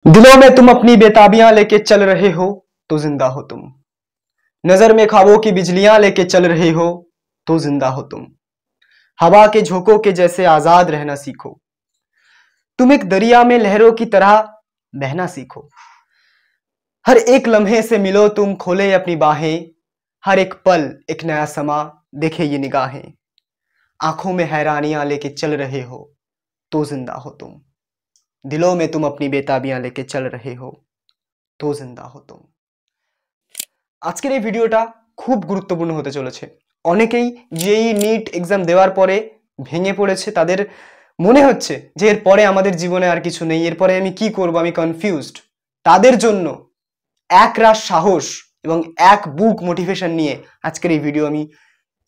दिलों में तुम अपनी बेताबियां लेके चल रहे हो तो जिंदा हो तुम। नजर में ख्वाबों की बिजलियां लेके चल रहे हो तो जिंदा हो तुम। हवा के झोंकों के जैसे आजाद रहना सीखो। तुम एक दरिया में लहरों की तरह बहना सीखो। हर एक लम्हे से मिलो तुम, खोले अपनी बाहें। हर एक पल एक नया समा, देखे ये निगाहें। आंखों में हैरानियां लेके चल रहे हो तो जिंदा हो तुम। दिलों में तुम अपनी बेताबियां लेके चल रहे हो तो जिंदा हो तुम। আজকের এই ভিডিওটা খুব গুরুত্বপূর্ণ হতে চলেছে। অনেকেই জেই নিট এক্সাম দেওয়ার পরে ভেঙে পড়েছে, তাদের মনে হচ্ছে যে এরপরে আমাদের জীবনে আর কিছু নেই, এরপরে আমি কি করব, আমি কনফিউজড। তাদের জন্য এক রাশ সাহস এবং এক বুক মোটিভেশন নিয়ে আজকের এই ভিডিও আমি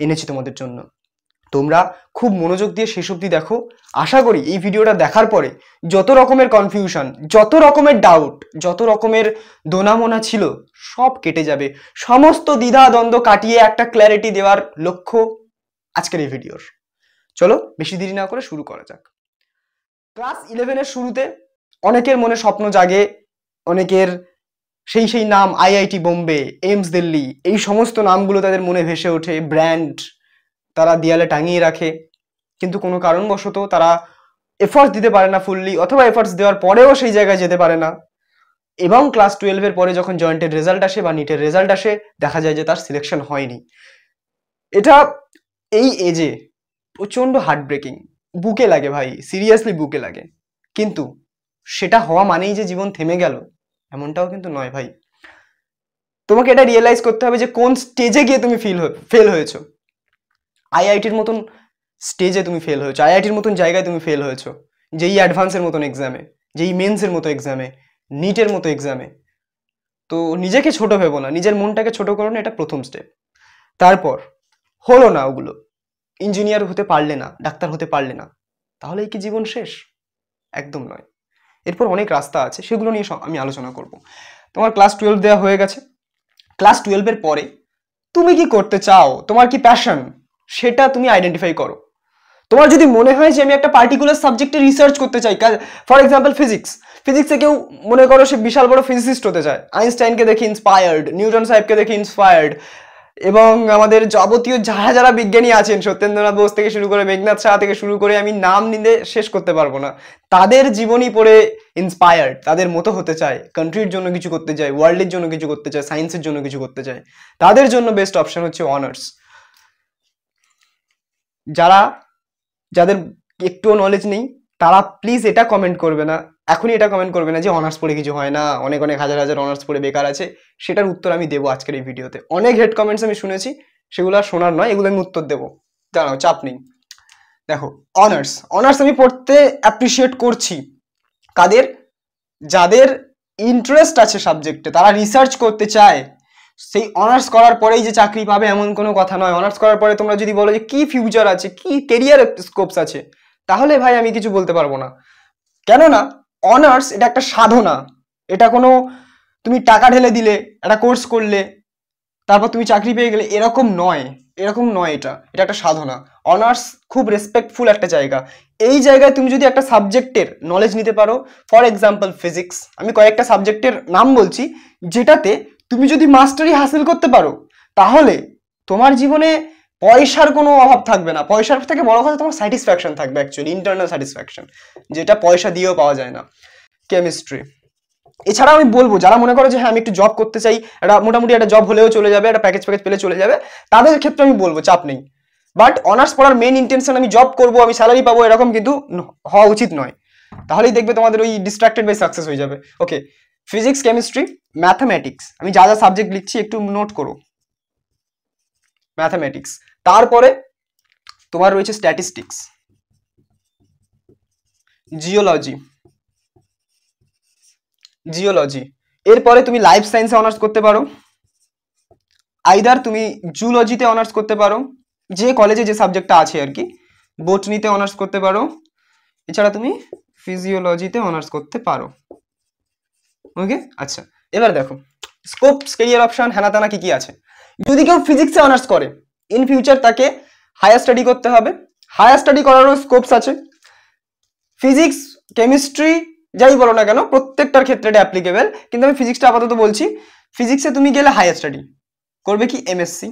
এনেছি তোমাদের জন্য। তোমরা খুব মনোযোগ দিয়ে শেষ অবধি দেখো। আশা করি এই ভিডিওটা দেখার পরে যত রকমের কনফিউশন, যত রকমের ডাউট, যত রকমের দোনামোনা ছিল সব কেটে যাবে। সমস্ত দ্বিধা দ্বন্দ্ব কাটিয়ে একটা ক্ল্যারিটি দেওয়ার লক্ষ্য আজকের এই ভিডিওর। চলো বেশি দেরি না করে শুরু করা যাক। ক্লাস 11-এর শুরুতে অনেকের মনে স্বপ্ন জাগে, অনেকের সেই নাম আইআইটি বোম্বে, এইমস দিল্লি, এই সমস্ত নামগুলো তাদের মনে ভেসে ওঠে, ব্র্যান্ড তারা দেয়ালে টাঙিয়ে রাখে, কিন্তু কোনো কারণবশত তারা এফোর্টস দিতে পারে না ফুললি, অথবা এফোর্টস দেওয়ার পরেও সেই জায়গায় যেতে পারে না। এবং ক্লাস 12-এর পরে যখন জয়েন্টের রেজাল্ট আসে বা নিটের রেজাল্ট আসে, দেখা যায় যে তার সিলেকশন হয়নি। এটা এই এজে প্রচন্ড হার্ট ব্রেকিং, বুকে লাগে ভাই, সিরিয়াসলি বুকে লাগে। কিন্তু সেটা হওয়া মানেই যে জীবন থেমে গেল এমনটাও কিন্তু নয় ভাই। তোমাকে এটা রিয়েলাইজ করতে হবে যে কোন স্টেজে গিয়ে তুমি ফেল হয়েছো। আইআইটির মতন স্টেজে তুমি ফেল হয়েছো, আইআইটির মতন জায়গায় তুমি ফেল হয়েছো, যেই অ্যাডভান্সের মতন এক্সামে, যেই মেন্সের মতো এক্সামে, নিটের মতো এক্সামে। তো নিজেকে ছোট ভেবো না, নিজের মনটাকে ছোট করো না, এটা প্রথম স্টেপ। তারপর হলো না ওগুলো, ইঞ্জিনিয়ার হতে পারলে না, ডাক্তার হতে পারলে না, তাহলেই কি জীবন শেষ? একদম নয়। এরপর অনেক রাস্তা আছে, সেগুলো নিয়ে আমি আলোচনা করব। তোমার ক্লাস 12 দেওয়া হয়ে গেছে। ক্লাস 12-এর পরে তুমি কি করতে চাও, তোমার কি প্যাশন, সেটা তুমি আইডেন্টিফাই করো। তোমার যদি মনে হয় যে আমি একটা পার্টিকুলার সাবজেক্টে রিসার্চ করতে চাই, ফর এক্সাম্পল ফিজিক্সে কেউ মনে করো সে বিশাল বড় ফিজিসিস্ট হতে চায়, আইনস্টাইনকে দেখে ইন্সপায়ার্ড, নিউটন সাহেবকে দেখে ইন্সপায়ার্ড, এবং আমাদের যাবতীয় যারা বিজ্ঞানী আছেন, সত্যেন্দ্রনাথ বোস থেকে শুরু করে মেঘনাথ সাহা থেকে শুরু করে, আমি নাম নিতে শেষ করতে পারবো না, তাদের জীবনী পড়ে ইন্সপায়ার্ড, তাদের মতো হতে চায়, কান্ট্রির জন্য কিছু করতে চায়, ওয়ার্ল্ডের জন্য কিছু করতে চায়, সায়েন্সের জন্য কিছু করতে চায়, তাদের জন্য বেস্ট অপশন হচ্ছে অনার্স। যাদের একটুও নলেজ নেই তারা প্লিজ এটা কমেন্ট করবে না, এখনই এটা কমেন্ট করবে না যে অনার্স পড়ে কিছু হয় না, অনেক হাজার অনার্স পড়ে বেকার আছে। সেটার উত্তর আমি দেবো আজকের এই ভিডিওতে। অনেক হেড কমেন্টস আমি শুনেছি, সেগুলো আর শোনার নয়, এগুলো আমি উত্তর দেবো, জানাও, চাপ নেই। দেখো, অনার্স আমি পড়তে অ্যাপ্রিসিয়েট করছি কাদের, যাদের ইন্টারেস্ট আছে সাবজেক্টে, তারা রিসার্চ করতে চায়। সেই অনার্স করার পরেই যে চাকরি পাবে এমন কোনো কথা নয়। অনার্স করার পরে তোমরা যদি বলো যে কি ফিউচার আছে, কি কেরিয়ার স্কোপস আছে, তাহলে ভাই আমি কিছু বলতে পারবো না। কেননা অনার্স এটা একটা সাধনা, এটা কোনো তুমি টাকা ঢেলে দিলে, একটা কোর্স করলে, তারপর তুমি চাকরি পেয়ে গেলে, এরকম নয়। এটা একটা সাধনা। অনার্স খুব রেসপেক্টফুল একটা জায়গা। এই জায়গায় তুমি যদি একটা সাবজেক্টের নলেজ নিতে পারো, ফর এক্সাম্পল ফিজিক্স, আমি কয়েকটা সাবজেক্টের নাম বলছি, যেটাতে তুমি যদি মাস্টারি হাসিল করতে পারো, তাহলে তোমার জীবনে পয়সার কোনো অভাব থাকবে না। পয়সার থেকে বড় কথা তোমার স্যাটিসফ্যাকশন থাকবে, অ্যাকচুয়ালি ইন্টারনাল স্যাটিসফ্যাকশন, যেটা পয়সা দিয়েও পাওয়া যায় না। কেমিস্ট্রি। এছাড়াও আমি বলবো, যারা মনে করো যে হ্যাঁ আমি একটু জব করতে চাই, একটা মোটামুটি একটা জব হলেও চলে যাবে, একটা প্যাকেজ পেলে চলে যাবে, তাদের ক্ষেত্রে আমি বলবো চাপ নেই। বাট অনার্স পড়ার মেইন ইন্টেনশন আমি জব করবো, আমি স্যালারি পাবো, এরকম কিন্তু হওয়া উচিত নয়। তাহলেই দেখবে তোমাদের ওই ডিস্ট্রাক্টেড বাই সাকসেস হয়ে যাবে। ওকে, ফিজিক্স, কেমিস্ট্রি, ম্যাথামেটিক্স, আমি যা সাবজেক্ট লিখছি একটু নোট করো। ম্যাথামেটিক্স, তারপরে তোমার রয়েছে স্ট্যাটিস্টিক্স, জিওলজি, এরপরে তুমি লাইফ সায়েন্সে অনার্স করতে পারো, আইদার তুমি জুলজিতে অনার্স করতে পারো, যে কলেজে যে সাবজেক্টটা আছে আর কি, বটনিতে অনার্স করতে পারো, এছাড়া তুমি ফিজিওলজিতে অনার্স করতে পারো। ওকে, আচ্ছা, এবার দেখো স্কোপস, ক্যারিয়ার অপশন, হ্যানা কি আছে। যদি কেউ ফিজিক্সে অনার্স করে, ইন ফিউচার তাকে হায়ার স্টাডি করতে হবে, হায়ার স্টাডি করারও স্কোপস আছে। ফিজিক্স, কেমিস্ট্রি, যাই বলো না কেন প্রত্যেকটার ক্ষেত্রে এটা অ্যাপ্লিকেবল, কিন্তু আমি ফিজিক্সটা আপাতত বলছি। ফিজিক্সে তুমি গেলে হায়ার স্টাডি করবে কি এমএসসি,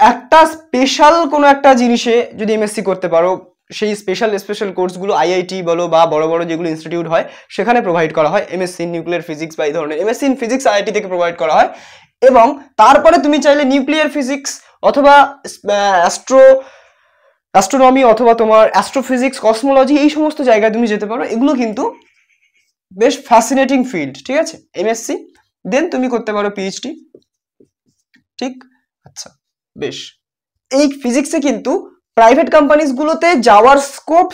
একটা স্পেশাল কোনো একটা জিনিসে যদি এমএসসি করতে পারো, সেই স্পেশাল কোর্সগুলো আইআইটি বলো বা বড় বড় যেগুলো ইনস্টিটিউট হয় সেখানে প্রোভাইড করা হয়, এমএসসি ইন নিউক্লিয়ার ফিজিক্স বা এই ধরনের এমএসসি ইন ফিজিক্স আইআইটি থেকে প্রোভাইড করা হয়। এবং তারপরে তুমি চাইলে নিউক্লিয়ার ফিজিক্স অথবা অ্যাস্ট্রোনমি অথবা তোমার অ্যাস্ট্রোফিজিক্স কসমোলজি এই সমস্ত জায়গায় তুমি যেতে পারো। এগুলো কিন্তু বেশ ফ্যাসিনেটিং ফিল্ড, ঠিক আছে। এমএসসি দেন তুমি করতে পারো পিএইচডি, ঠিক। আচ্ছা বেশ, এই ফিজিক্সে কিন্তু প্রাইভেট কোম্পানিজগুলোতে যাওয়ার স্কোপ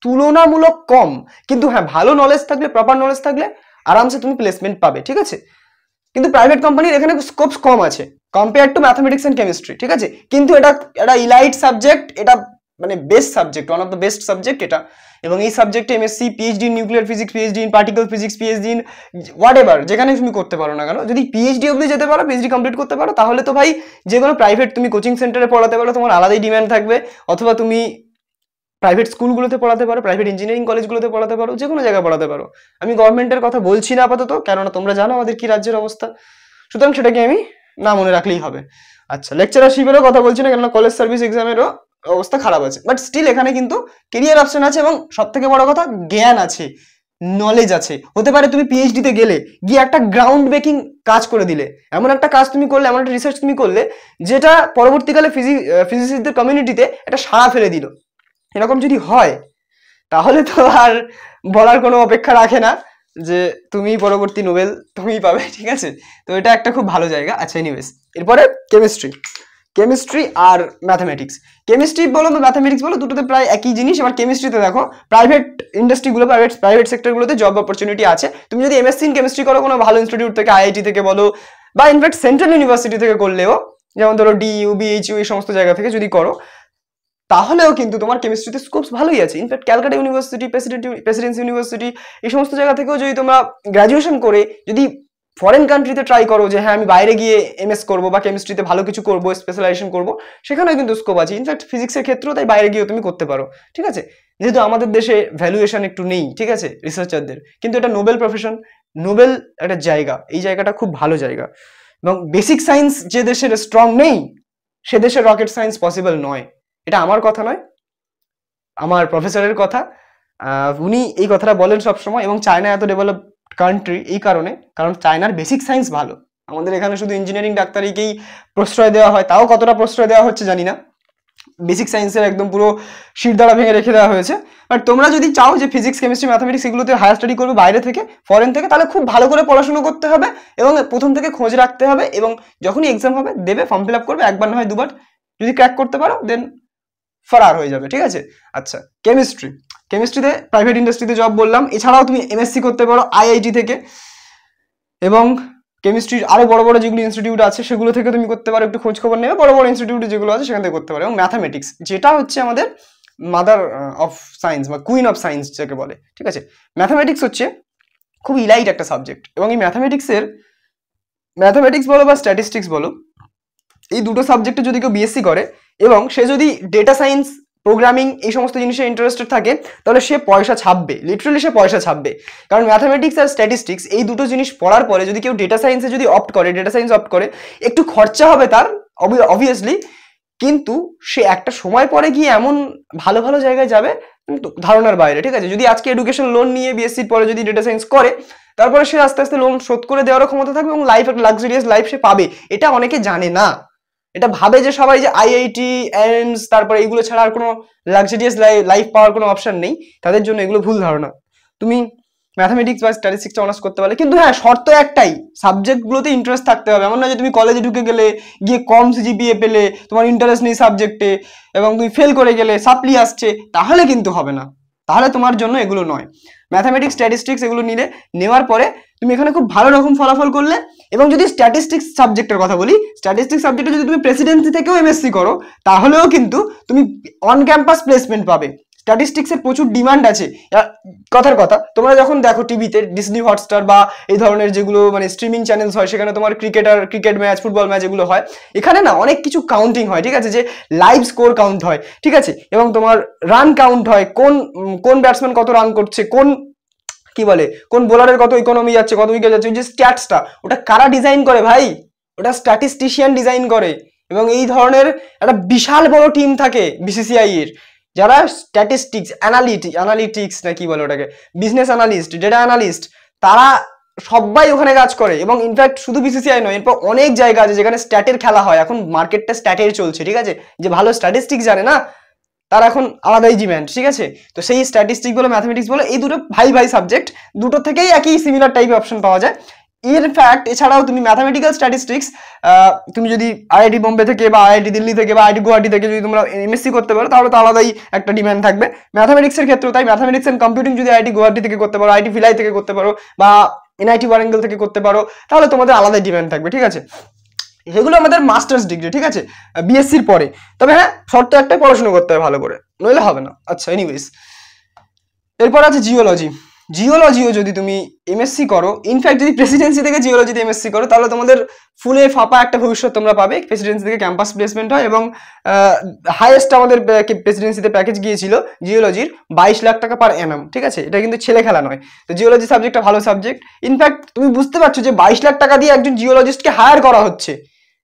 তুলনামূলক কম, কিন্তু হ্যাঁ ভালো নলেজ থাকলে, প্রপার নলেজ থাকলে আরামসে তুমি প্লেসমেন্ট পাবে, ঠিক আছে। কিন্তু প্রাইভেট কোম্পানির এখানে স্কোপস কম আছে compare to mathematics and chemistry, ঠিক আছে। কিন্তু এটা একটা ইলাইট সাবজেক্ট, এটা মানে best subject, one of the best subject এটা। এবং এই সাবজেক্টে MSc, PhD in nuclear physics, PhD in particle physics, PhD in whatever যেখানে তুমি করতে পারো না কেন, যদি পিএইচডি অবধি যেতে পারো, পিএইচডি কমপ্লিট করতে পারো, তাহলে তো ভাই যে কোনো প্রাইভেট তুমি কোচিং সেন্টারে পড়াতে পারো, তোমার আলাদাই ডিমান্ড থাকবে। অথবা তুমি প্রাইভেট স্কুলগুলোতে পড়াতে পারো, প্রাইভেট ইঞ্জিনিয়ারিং কলেজগুলোতে পড়াতে পারো, যে কোনো জায়গায় পড়াতে পারো। আমি গভর্নমেন্টের কথা বলছি না আপাতত, কেননা তোমরা জানো আমাদের কি রাজ্যের অবস্থা, সুতরাং সেটাকে আমি না মনে রাখলেই হবে। আচ্ছা, লেকচারারশিপেরও কথা বলছি না, কেননা কলেজ সার্ভিস এক্সামেরও অবস্থা খারাপ আছে, বাট স্টিল এখানে কিন্তু কেরিয়ার অপশন আছে এবং সব থেকে বড় কথা জ্ঞান আছে, নলেজ আছে। হতে পারে তুমি পিএইচডি তে গেলে গিয়ে একটা গ্রাউন্ড ব্রেকিং কাজ করে দিলে, এমন একটা কাজ তুমি করলে, এমন একটা রিসার্চ তুমি করলে যেটা পরবর্তীকালে ফিজিসিস্টদের কমিউনিটিতে একটা সাড়া ফেলে দিল। এরকম যদি হয় তাহলে তো আর বলার কোনো অপেক্ষা রাখে না যে তুমি পরবর্তী নোবেল তুমিই পাবে, ঠিক আছে। তো এটা একটা খুব ভালো জায়গা। আচ্ছা এনিওয়েজ, এরপরে কেমিস্ট্রি আর ম্যাথামেটিক্স। কেমিস্ট্রি বলো বা ম্যাথামেটিক্স বলো, দুটোতে প্রায় একই জিনিস। এবার কেমিস্ট্রিতে দেখো প্রাইভেট ইন্ডাস্ট্রিগুলো, প্রাইভেট সেক্টরগুলোতে জব অপরচুনিটি আছে। তুমি যদি এমএসসি ইন কেমিস্ট্রি করো কোনো ভালো ইনস্টিটিউট থেকে, আইআইটি থেকে বলো বা ইনফ্যাক্ট সেন্ট্রাল ইউনিভার্সিটি থেকে করলেও, যেমন ধরো ডিইউ, বিএইচইউ এই সমস্ত জায়গা থেকে যদি করো, তাহলেও কিন্তু তোমার কেমিস্ট্রিতে স্কোপস ভালোই আছে। In fact Calcutta university, Presidency university এই সমস্ত জায়গা থেকেও যদি তোমরা গ্র্যাজুয়েশন করে যদি ফরেন কান্ট্রিতে ট্রাই করো যে হ্যাঁ আমি বাইরে গিয়ে এমএস করবো বা কেমিস্ট্রিতে ভালো কিছু করবো, স্পেশালাইজেশন করবো, সেখানেও কিন্তু স্কোপ আছে। ইনফ্যাক্ট ফিজিক্সের ক্ষেত্রেও তাই বাইরে গিয়েও তুমি করতে পারো, ঠিক আছে। যেহেতু আমাদের দেশে ভ্যালুয়েশন একটু নেই, ঠিক আছে, রিসার্চারদের, কিন্তু এটা নোবেল প্রফেশন, নোবেল একটা জায়গা, এই জায়গাটা খুব ভালো জায়গা। এবং বেসিক সায়েন্স যে দেশের স্ট্রং নেই, সে দেশে রকেট সায়েন্স পসিবল নয়। এটা আমার কথা নয়, আমার প্রফেসরের কথা। উনি এই কথাটা বলেন সবসময়। এবং চায়না এত ডেভেলপ কান্ট্রি এই কারণে, কারণ চায়নার বেসিক সায়েন্স ভালো। আমাদের এখানে শুধু ইঞ্জিনিয়ারিং ডাক্তারিকেই প্রশ্রয় দেওয়া হয়, তাও কতটা প্রশ্রয় দেওয়া হচ্ছে জানি না। বেসিক সায়েন্সের একদম পুরো শিরদাঁড়া ভেঙে রেখে দেওয়া হয়েছে। বাট তোমরা যদি চাও যে ফিজিক্স, কেমিস্ট্রি, ম্যাথামেটিক্স এগুলোতে হায়ার স্টাডি করবে বাইরে থেকে, ফরেন থেকে, তাহলে খুব ভালো করে পড়াশোনা করতে হবে এবং প্রথম থেকে খোঁজ রাখতে হবে। এবং যখনই এক্সাম হবে দেবে, ফর্ম ফিল আপ করবে, একবার না হয় দুবার, যদি ক্র্যাক করতে পারো দেন ফরার হয়ে যাবে, ঠিক আছে। আচ্ছা কেমিস্ট্রিতে প্রাইভেট ইন্ডাস্ট্রিতে জব বললাম, এছাড়াও তুমি এমএসসি করতে পারো আইআইটি থেকে, এবং কেমিস্ট্রির আরো বড় বড় যেগুলো ইনস্টিটিউট আছে সেগুলো থেকে তুমি করতে পারো, একটু খোঁজ খবর নেবে, বড় বড় ইনস্টিটিউটে যেগুলো আছে সেখান থেকে করতে পারো। এবং ম্যাথামেটিক্স, যেটা হচ্ছে আমাদের মাদার অফ সায়েন্স বা কুইন অফ সায়েন্স যাকে বলে, ঠিক আছে। ম্যাথামেটিক্স হচ্ছে খুব ইলাইট একটা সাবজেক্ট। এবং এই ম্যাথামেটিক্স বলো বা স্ট্যাটিস্টিক্স বলো, এই দুটো সাবজেক্টে যদি কেউ বিএসসি করে এবং সে যদি ডেটা সায়েন্স, প্রোগ্রামিং এই সমস্ত জিনিসে ইন্টারেস্টেড থাকে, তাহলে সে পয়সা ছাপবে, লিটারালি সে পয়সা ছাপবে। কারণ ম্যাথামেটিক্স আর স্ট্যাটিস্টিক্স এই দুটো জিনিস পড়ার পরে যদি কেউ ডেটা সায়েন্সে যদি ডেটা সায়েন্স অপ্ট করে, একটু খরচা হবে তার অবভিয়াসলি, কিন্তু সে একটা সময় পরে গিয়ে এমন ভালো ভালো জায়গায় যাবে ধারণার বাইরে, ঠিক আছে। যদি আজকে এডুকেশন লোন নিয়ে বিএসসির পরে যদি ডেটা সায়েন্স করে, তারপরে সে আস্তে আস্তে লোন শোধ করে দেওয়ারও ক্ষমতা থাকবে এবং লাইফ, একটা লাক্সারিয়াস লাইফ সে পাবে। এটা অনেকে জানে না, এটা ভাবে যে সবাই যে আইআইটি, এইমস, তারপরে এগুলো ছাড়া আর কোনো লাক্সারিয়াস লাইফ পাওয়ার কোনো অপশন নেই। তাদের জন্য এগুলো ভুল ধারণা। তুমি ম্যাথামেটিক্স বা স্ট্যাটিস্টিক্সটা অনার্স করতে পারলে, কিন্তু হ্যাঁ শর্ত একটাই, সাবজেক্টগুলোতে ইন্টারেস্ট থাকতে হবে। এমন না যে তুমি কলেজে ঢুকে গেলে, গিয়ে কম সিজিপিএ পেলে, তোমার ইন্টারেস্ট নেই সাবজেক্টে এবং তুমি ফেল করে গেলে, সাপ্লি আসছে, তাহলে কিন্তু হবে না, তাহলে তোমার জন্য এগুলো নয়। ম্যাথামেটিক্স, স্ট্যাটিস্টিক্স এগুলো নেওয়ার পরে তুমি এখানে খুব ভালো রকম ফলাফল করলে, এবং যদি স্ট্যাটিস্টিক্স সাবজেক্টের কথা বলি, স্ট্যাটিস্টিক্স সাবজেক্টে যদি তুমি প্রেসিডেন্সি থেকেও এমএসসি করো, তাহলেও কিন্তু তুমি অন ক্যাম্পাস প্লেসমেন্ট পাবে। স্ট্যাটিস্টিক্সের প্রচুর ডিমান্ড আছে। কথার কথা, তোমরা যখন দেখো টিভিতে ডিজনি হটস্টার বা এই ধরনের যেগুলো মানে স্ট্রিমিং চ্যানেলস হয়, সেখানে তোমার ক্রিকেট ম্যাচ, ফুটবল ম্যাচ এগুলো হয়, এখানে না অনেক কিছু কাউন্টিং হয়, ঠিক আছে, যে লাইভ স্কোর কাউন্ট হয়, ঠিক আছে, এবং তোমার রান কাউন্ট হয়, কোন ব্যাটসম্যান কত রান করছে, কোন কি বলে কোন বোলারের কত ইকোনমি যাচ্ছে, কত উইকেট যাচ্ছে, ওই যে স্ট্যাটসটা, ওটা কারা ডিজাইন করে ভাই? ওটা স্ট্যাটিস্টিশিয়ান ডিজাইন করে। এবং এই ধরনের একটা বিশাল বড় টিম থাকে বিসিসিআই এর, যারা স্ট্যাটিস্টিক্স অ্যানালিটিক্স না কি বলে ওটাকে, বিজনেস অ্যানালিস্ট, ডেটা অ্যানালিস্ট, তারা সবাই ওখানে কাজ করে। এবং ইনফ্যাক্ট শুধু বিসিসিআই নয়, এরপর অনেক জায়গা আছে যেখানে স্ট্যাটের খেলা হয়। এখন মার্কেটটা স্ট্যাটের চলছে, ঠিক আছে, যে ভালো স্ট্যাটিস্টিক্স জানে না তার এখন আলাদাই ডিম্যান্ড, ঠিক আছে। তো সেই স্ট্যাটিস্টিক্স বলো, ম্যাথমেটিক্স বলো, এই দুটো ভাই ভাই সাবজেক্ট, দুটো থেকেই একই সিমিলার টাইপের অপশন পাওয়া যায়। ইনফ্যাক্ট এছাড়াও তুমি ম্যাথামেটিক্যাল স্ট্যাটিস্টিক্স তুমি যদি আইআইটি বোম্বে থেকে বা আইআইটি দিল্লি থেকে বা আইআইটি গুয়াহাটি থেকে যদি তোমরা এমএসসি করতে পারো, তাহলে তো আলাদাই একটা ডিম্যান্ড থাকবে। ম্যাথামেটিক্সের ক্ষেত্রেও তাই, ম্যাথামেটিক্স এন্ড কম্পিউটিং যদি আইআইটি গুয়াহাটি থেকে করতে পারো, আইআইটি ভিলাই থেকে করতে পারো, বা এনআইটি ওয়ারেঙ্গেল থেকে করতে পারো, তাহলে তোমাদের আলাদাই ডিম্যান্ড থাকবে, ঠিক আছে। সেগুলো আমাদের মাস্টার্স ডিগ্রি, ঠিক আছে, বিএসসির পরে। তবে হ্যাঁ, শর্ত একটাই, পড়াশোনা করতে হবে ভালো করে, নইলে হবে না। আচ্ছা, এনিওয়েজ, এরপর আছে জিওলজি। জিওলজিও যদি তুমি এমএসসি করো, ইনফ্যাক্ট যদি প্রেসিডেন্সি থেকে জিওলজিতে এমএসসি করো, তাহলে তোমাদের ফুলে ফাঁপা একটা ভবিষ্যৎ তোমরা পাবে। প্রেসিডেন্সি থেকে ক্যাম্পাস প্লেসমেন্ট হয়, এবং হাইয়েস্ট আমাদের প্রেসিডেন্সিতে প্যাকেজ গিয়েছিল জিওলজির 22 লাখ টাকা পার অ্যানাম, ঠিক আছে। এটা কিন্তু ছেলে খেলা নয়। তো জিওলজি সাবজেক্টটা ভালো সাবজেক্ট। ইনফ্যাক্ট তুমি বুঝতে পারছো যে 22 লাখ টাকা দিয়ে একজন জিওলজিস্টকে হায়ার করা হচ্ছে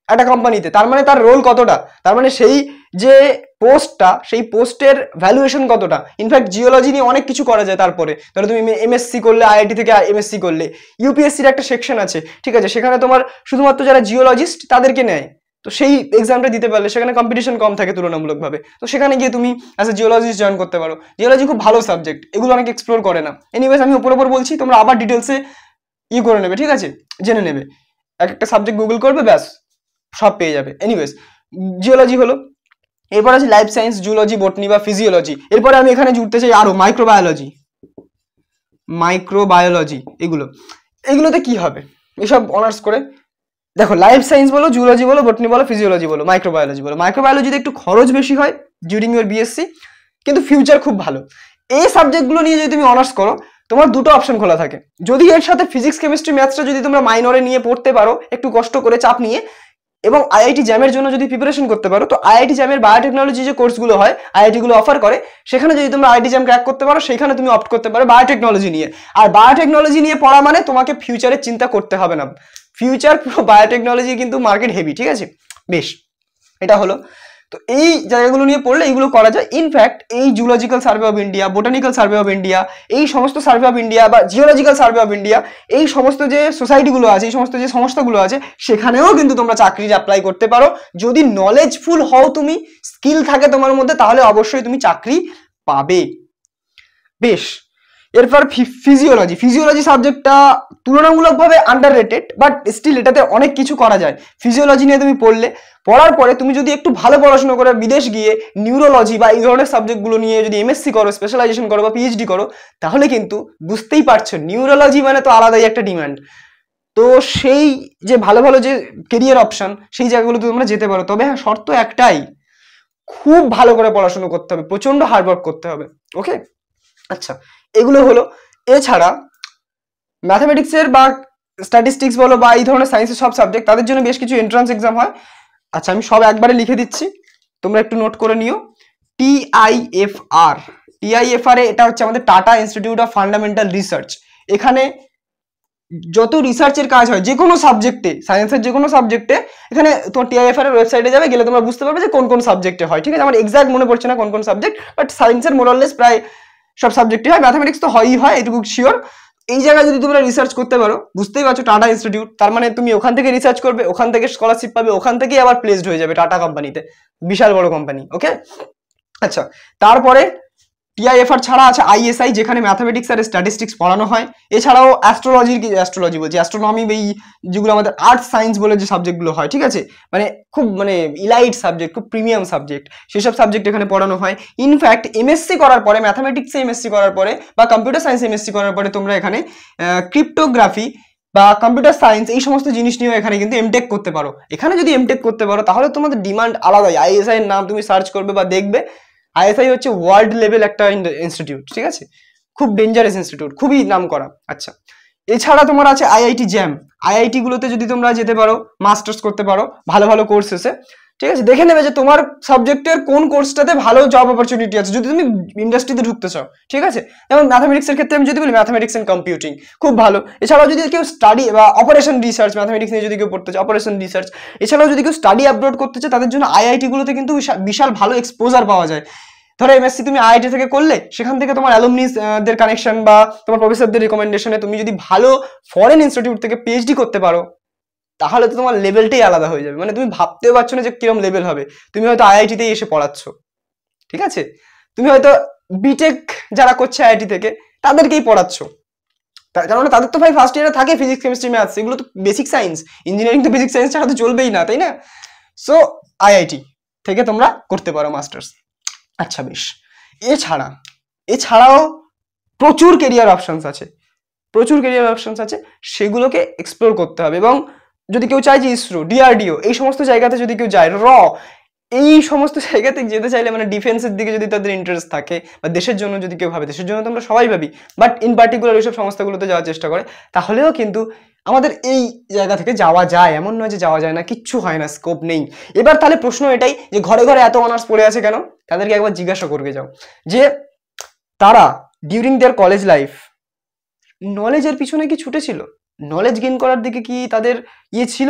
একটা কোম্পানিতে, তার মানে তার রোল কতটা, তার মানে সেই যে পোস্টটা, সেই পোস্টের ভ্যালুয়েশন কতটা। ইনফ্যাক্ট জিওলজি নিয়ে অনেক কিছু করা যায়। তারপরে ধরো তুমি এমএসসি করলে, আইআইটি থেকে এমএসসি করলে, ইউপিএসসির একটা সেকশন আছে, ঠিক আছে, সেখানে তোমার শুধুমাত্র যারা জিওলজিস্ট তাদেরকে নেয়। তো সেই এক্সামটা দিতে পারলে সেখানে কম্পিটিশন কম থাকে তুলনামূলকভাবে, তো সেখানে গিয়ে তুমি অ্যাজ এ জিওলজিস্ট জয়েন করতে পারো। জিওলজি খুব ভালো সাবজেক্ট, এগুলো অনেক এক্সপ্লোর করে না। এনিওয়েজ, আমি ওপর বলছি, তোমরা আবার ডিটেলসে করে নেবে, ঠিক আছে, জেনে নেবে। একটা সাবজেক্ট গুগল করবে, ব্যাস সব পেয়ে যাবে। এনিওয়েজ, জিওলজি হলো। এরপর আছে লাইফ সায়েন্স, জুলজি, বটনি বা ফিজিওলজি। এরপরে আমি এখানে জুড়তে চাই আরো মাইক্রোবায়োলজি। এগুলোতে কি হবে এসব অনার্স করে? দেখো, লাইফ সায়েন্স বলো, জুলজি বলো, বটনি বলো, ফিজিওলজি বলো, মাইক্রোবায়োলজি বলো, মাইক্রোবায়োলজিতে একটু খরচ বেশি হয় ডিউরিং ইউর বিএসসি, কিন্তু ফিউচার খুব ভালো। এই সাবজেক্টগুলো নিয়ে যদি তুমি অনার্স করো, তোমার দুটো অপশন খোলা থাকে। যদি এর সাথে ফিজিক্স, কেমিস্ট্রি, ম্যাথসটা যদি তোমরা মাইনরে নিয়ে পড়তে পারো, একটু কষ্ট করে, চাপ নিয়ে, এবং আইআইটি জ্যামের জন্য যদি প্রিপারেশন করতে পারো, তো আইআইটি জ্যামের বায়োটেকনোলজি যে কোর্সগুলো হয়, আইআইটি গুলো অফার করে, সেখানে যদি তোমরা আইআইটি জ্যাম ক্র্যাক করতে পারো, সেখানে তুমি অপ্ট করতে পারো বায়োটেকনোলজি নিয়ে। আর বায়োটেকনোলজি নিয়ে পড়া মানে তোমাকে ফিউচারের চিন্তা করতে হবে না। ফিউচার পুরো বায়োটেকনোলজি কিন্তু মার্কেট হেভি, ঠিক আছে। বেশ, এটা হলো। তো এই জায়গাগুলো নিয়ে পড়লে এইগুলো করা যায়। ইনফ্যাক্ট এই zoological survey of India, botanical survey of India, এই সমস্ত সার্ভে অফ ইন্ডিয়া বা জিওলজিক্যাল সার্ভে অফ ইন্ডিয়া, এই সমস্ত যে সোসাইটিগুলো আছে, এই সমস্ত যে সংস্থাগুলো আছে, সেখানেও কিন্তু তোমরা চাকরির অ্যাপ্লাই করতে পারো। যদি নলেজফুল হও তুমি, স্কিল থাকে তোমার মধ্যে, তাহলে অবশ্যই তুমি চাকরি পাবে। বেশ, এরপর ফিজিওলজি সাবজেক্টটা তুলনামূলকভাবে আন্ডাররেটেড, বাট স্টিল এটাতে অনেক কিছু করা যায়। ফিজিওলজি নিয়ে তুমি পড়ার পরে তুমি যদি একটু ভালো পড়াশোনা করে বিদেশ গিয়ে নিউরোলজি বা এই ধরনের সাবজেক্টগুলো নিয়ে যদি এমএসসি করো, স্পেশালাইজেশন করো বা পিএইচডি করো, তাহলে কিন্তু বুঝতেই পারছো নিউরোলজি মানে তো আলাদাই একটা ডিমান্ড। তো সেই যে ভালো ভালো যে কেরিয়ার অপশন, সেই জায়গাগুলোতে তোমরা যেতে পারো। তবে হ্যাঁ, শর্ত একটাই, খুব ভালো করে পড়াশোনা করতে হবে, প্রচন্ড হার্ডওয়ার্ক করতে হবে। ওকে, আচ্ছা, এগুলো হলো। এছাড়া ম্যাথামেটিক্সের বা স্ট্যাটিস্টিক্স বলো বা এই ধরনের সায়েন্সের সব সাবজেক্ট, তাদের জন্য বেশ কিছু এন্ট্রান্স এক্সাম হয়। আচ্ছা, আমি সব একবারে লিখে দিচ্ছি, তোমরা একটু নোট করে নিও। টিআইএফআর, এটা হচ্ছে আমাদের tata institute of fundamental research. এখানে যত রিসার্চের কাজ হয় যে কোনো সাবজেক্টে, সায়েন্সের যে কোনো সাবজেক্টে, এখানে তোমার টিআইএফআর এর ওয়েবসাইটে যাবে, গেলে তোমরা বুঝতে পারবে যে কোন কোন সাবজেক্টে হয়, ঠিক আছে। আমার এক্সাক্ট মনে পড়ছে না কোন কোন সাবজেক্ট, বাট সায়েন্সের মোরাললেস প্রায় সব সাবজেক্টই হয়। ম্যাথামেটিক্স তো হয়ই হয়, এটুকু শিওর। এই জায়গায় যদি তোমরা রিসার্চ করতে পারো, বুঝতেই পারছো টাটা ইনস্টিটিউট, তার মানে তুমি ওখান থেকে রিসার্চ করবে, ওখান থেকে স্কলারশিপ পাবে, ওখান থেকেই আবার প্লেসড হয়ে যাবে টাটা কোম্পানিতে, বিশাল বড় কোম্পানি। ওকে, আচ্ছা, তারপরে টিআইএফআর ছাড়া আছে আইএসআই, যেখানে ম্যাথামেটিক্স আর স্ট্যাটিস্টিক্স পড়ানো হয়। এছাড়াও অ্যাস্ট্রোনমি, এই যেগুলো আমাদের আর্টস সায়েন্স বলে যে সাবজেক্টগুলো হয়, ঠিক আছে, মানে খুব ইলাইট সাবজেক্ট, খুব প্রিমিয়াম সাবজেক্ট, সেসব সাবজেক্ট এখানে পড়ানো হয়। ইনফ্যাক্ট এমএসসি করার পরে, ম্যাথামেটিক্সে এমএসসি করার পরে বা কম্পিউটার সায়েন্স এমএসসি করার পরে, তোমরা এখানে ক্রিপ্টোগ্রাফি বা কম্পিউটার সায়েন্স, এই সমস্ত জিনিস নিয়েও এখানে কিন্তু এমটেক করতে পারো। এখানে যদি এমটেক করতে পারো, তাহলে তোমাদের ডিমান্ড আলাদাই। আইএসআই এর নাম তুমি সার্চ করবে বা দেখবে, আইএসআই হচ্ছে ওয়ার্ল্ড লেভেল একটা ইনস্টিটিউট, ঠিক আছে, খুব ডেঞ্জারাস ইনস্টিটিউট, খুবই নাম করা। আচ্ছা, এছাড়া তোমার আছে আইআইটি জ্যাম। আইআইটি গুলোতে যদি তোমরা যেতে পারো, মাস্টার্স করতে পারো, ভালো ভালো কোর্স আছে, ঠিক আছে, দেখে নেবে যে তোমার সাবজেক্টের কোন কোর্সটাতে ভালো জব অপরচুনিটি আছে যদি তুমি ইন্ডাস্ট্রিতে ঢুকতে চাও। ঠিক আছে, যেমন ম্যাথামেটিক্সের ক্ষেত্রে আমি যদি বলি ম্যাথামেটিক্স এন্ড কম্পিউটিং খুব ভালো। এছাড়াও যদি কেউ স্টাডি বা অপারেশন রিসার্চ, ম্যাথামেটিক্স নিয়ে যদি কেউ পড়তে চায় অপারেশন রিসার্চ, এছাড়াও যদি কেউ স্টাডি আপলোড করতে চায় তাদের জন্য আইআইটি গুলোতে কিন্তু বিশাল ভালো এক্সপোজার পাওয়া যায়। ধরো এমএসসি তুমি আইআইটি থেকে করলে, সেখান থেকে তোমার অ্যালুমনিস দের কানেকশন বা তোমার প্রফেসরদের রিকমেন্ডেশনে তুমি যদি ভালো ফরেন ইনস্টিটিউট থেকে পিএইচডি করতে পারো, তাহলে তো তোমার লেভেলটাই আলাদা হয়ে যাবে। মানে তুমি ভাবতেও পারছো না যে কিরকম লেভেল হবে। তুমি হয়তো আইআইটিতেই এসে পড়াচ্ছ, ঠিক আছে, তুমি হয়তো বিটেক যারা করছে আইআইটি থেকে তাদেরকেই পড়াচ্ছ, কারণ তাদের তো ভাই ফার্স্ট ইয়ারে থাকে ফিজিক্স কেমিস্ট্রি ম্যাথস, এগুলো তো বেসিক সায়েন্স। ইঞ্জিনিয়ারিং তো বেসিক সায়েন্স ছাড়া তো চলবেই না, তাই না? সো আইআইটি থেকে তোমরা করতে পারো মাস্টার্স। আচ্ছা বেশ, এছাড়াও প্রচুর কেরিয়ার অপশনস আছে, সেগুলোকে এক্সপ্লোর করতে হবে। এবং যদি কেউ চায় যে ইসরো, ডিআরডিও, এই সমস্ত জায়গাতে যদি কেউ যায়, এই সমস্ত জায়গাতে যেতে চাইলে, মানে ডিফেন্সের দিকে যদি তাদের ইন্টারেস্ট থাকে বা দেশের জন্য যদি কেউ ভাবে, দেশের জন্য তো আমরা সবাই ভাবি, বাট ইন পার্টিকুলার এইসব সংস্থাগুলোতে যাওয়ার চেষ্টা করে, তাহলেও কিন্তু আমাদের এই জায়গা থেকে যাওয়া যায়, এমন নয় যে যাওয়া যায় না, কিচ্ছু হয় না, স্কোপ নেই। এবার তাহলে প্রশ্ন এটাই যে ঘরে ঘরে এত অনার্স পড়ে আছে কেন? তাদেরকে একবার জিজ্ঞাসা করবে যাও যে তারা ডিউরিং দেয়ার কলেজ লাইফ নলেজের পিছনে কি ছুটেছিল? নলেজ গেইন করার দিকে কি তাদের ছিল?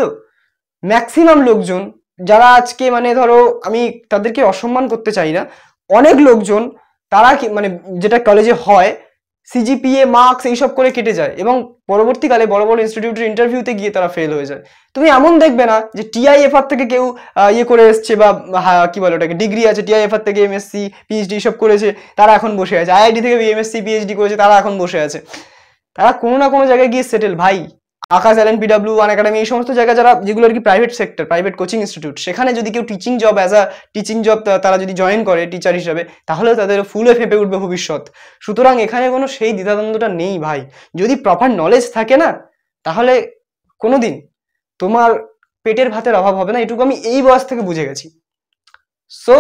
ম্যাক্সিমাম লোকজন যারা আজকে, মানে ধরো আমি তাদেরকে অসম্মান করতে চাই না, অনেক লোকজন তারা কি মানে যেটা কলেজে হয় সিজিপিএ মার্কস এইসব করে কেটে যায় এবং পরবর্তীকালে বড় বড় ইনস্টিটিউটের ইন্টারভিউতে গিয়ে তারা ফেল হয়ে যায়। তুমি এমন দেখবে না যে টিআইএফআর থেকে কেউ ইয়ে করে এসছে বা কি বলে ওটাকে, ডিগ্রি আছে টিআইএফআর থেকে এমএসসি পিএইচডি সব করেছে, তারা এখন বসে আছে। আইআইটি থেকে এমএসসি পিএইচডি করেছে, তারা এখন বসে আছে। তারা কোনো না কোনো জায়গায় গিয়ে সেটেল ভাই। আকাশ, এলএন, পিডব্লিউ, ওয়ান একাডেমি, এই সমস্ত জায়গা যারা, যেগুলো আর কি private sector, private coaching institute, সেখানে যদি কেউ টিচিং জব টিচিং জব তারা যদি জয়েন করে টিচার হিসাবে, তাহলে তাদের ফুলে ফেঁপে উঠবে ভবিষ্যৎ। সুতরাং এখানে কোনো সেই দ্বিধাদ্বন্দ্বটা নেই ভাই। যদি প্রপার নলেজ থাকে না, তাহলে কোনোদিন তোমার পেটের ভাতের অভাব হবে না, এটুকু আমি এই বয়স থেকে বুঝে গেছি। সো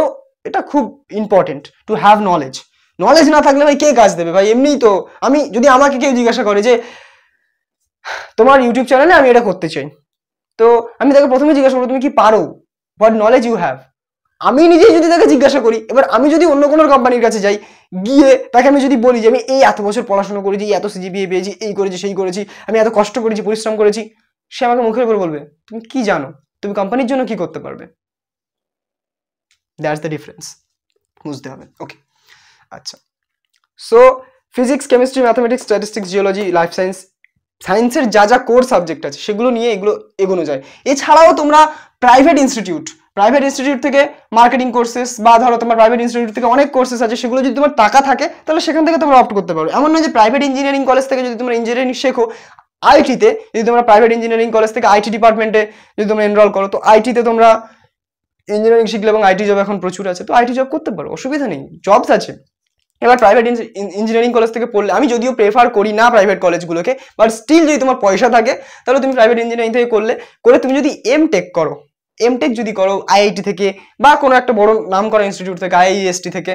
এটা খুব important to have knowledge. Knowledge না থাকলে ভাই কে কাজ দেবে ভাই? এমনিই তো যদি আমাকে কেউ জিজ্ঞাসা করে যে তোমার ইউটিউব চ্যানেলে আমি এটা করতে চাই, তো আমি তাকে প্রথমে জিজ্ঞাসা করবো তুমি কি পারো, হোয়াট নলেজ ইউ হ্যাভ। আমি নিজেই যদি তাকে জিজ্ঞাসা করি, এবার আমি যদি অন্য কোনো কোম্পানির কাছে যাই, গিয়ে তাকে আমি যদি বলি যে আমি এই এত বছর পড়াশোনা করেছি, এত সিজিপিএ পেয়েছি, এই করেছি সেই করেছি, আমি এত কষ্ট করেছি, পরিশ্রম করেছি, সে আমাকে মুখের উপর বলবে তুমি কি জানো, তুমি কোম্পানির জন্য কি করতে পারবে? দ্যাটস দ্য ডিফারেন্স, বুঝতে হবে। ওকে, আচ্ছা, so physics, chemistry, mathematics, statistics, geology, life science, সায়েন্সের যা যা কোর সাবজেক্ট আছে সেগুলো নিয়ে এগোনো যায়। এছাড়াও তোমরা প্রাইভেট ইনস্টিটিউট থেকে মার্কেটিং কোর্সেস, বা ধরো তোমার প্রাইভেট ইনস্টিটিউট থেকে অনেক কোর্সেস আছে, সেগুলো যদি তোমার টাকা থাকে তাহলে সেখান থেকে তোমরা অপ্ট করতে পারো। এমন নয় যে প্রাইভেট ইঞ্জিনিয়ারিং কলেজ থেকে যদি তোমরা ইঞ্জিনিয়ারিং শেখো, আইটিতে যদি তোমরা প্রাইভেট ইঞ্জিনিয়ারিং কলেজ থেকে আইটি ডিপার্টমেন্টে যদি তোমরা এনরোল করো, তো আইটিতে তোমরা ইঞ্জিনিয়ারিং শিখলে এবং আইটি জব এখন প্রচুর আছে, তো আইটি জব করতে পারো, অসুবিধা নেই, জবস আছে। এবার প্রাইভেট ইঞ্জিনিয়ারিং কলেজ থেকে পড়লে, আমি যদিও প্রেফার করি না প্রাইভেট কলেজগুলোকে, বাট স্টিল যদি তোমার পয়সা থাকে তাহলে তুমি প্রাইভেট ইঞ্জিনিয়ারিং থেকে করে তুমি যদি এমটেক যদি করো আইআইটি থেকে বা কোনো একটা বড় নাম করা ইনস্টিটিউট থেকে, আইআইএসটি থেকে,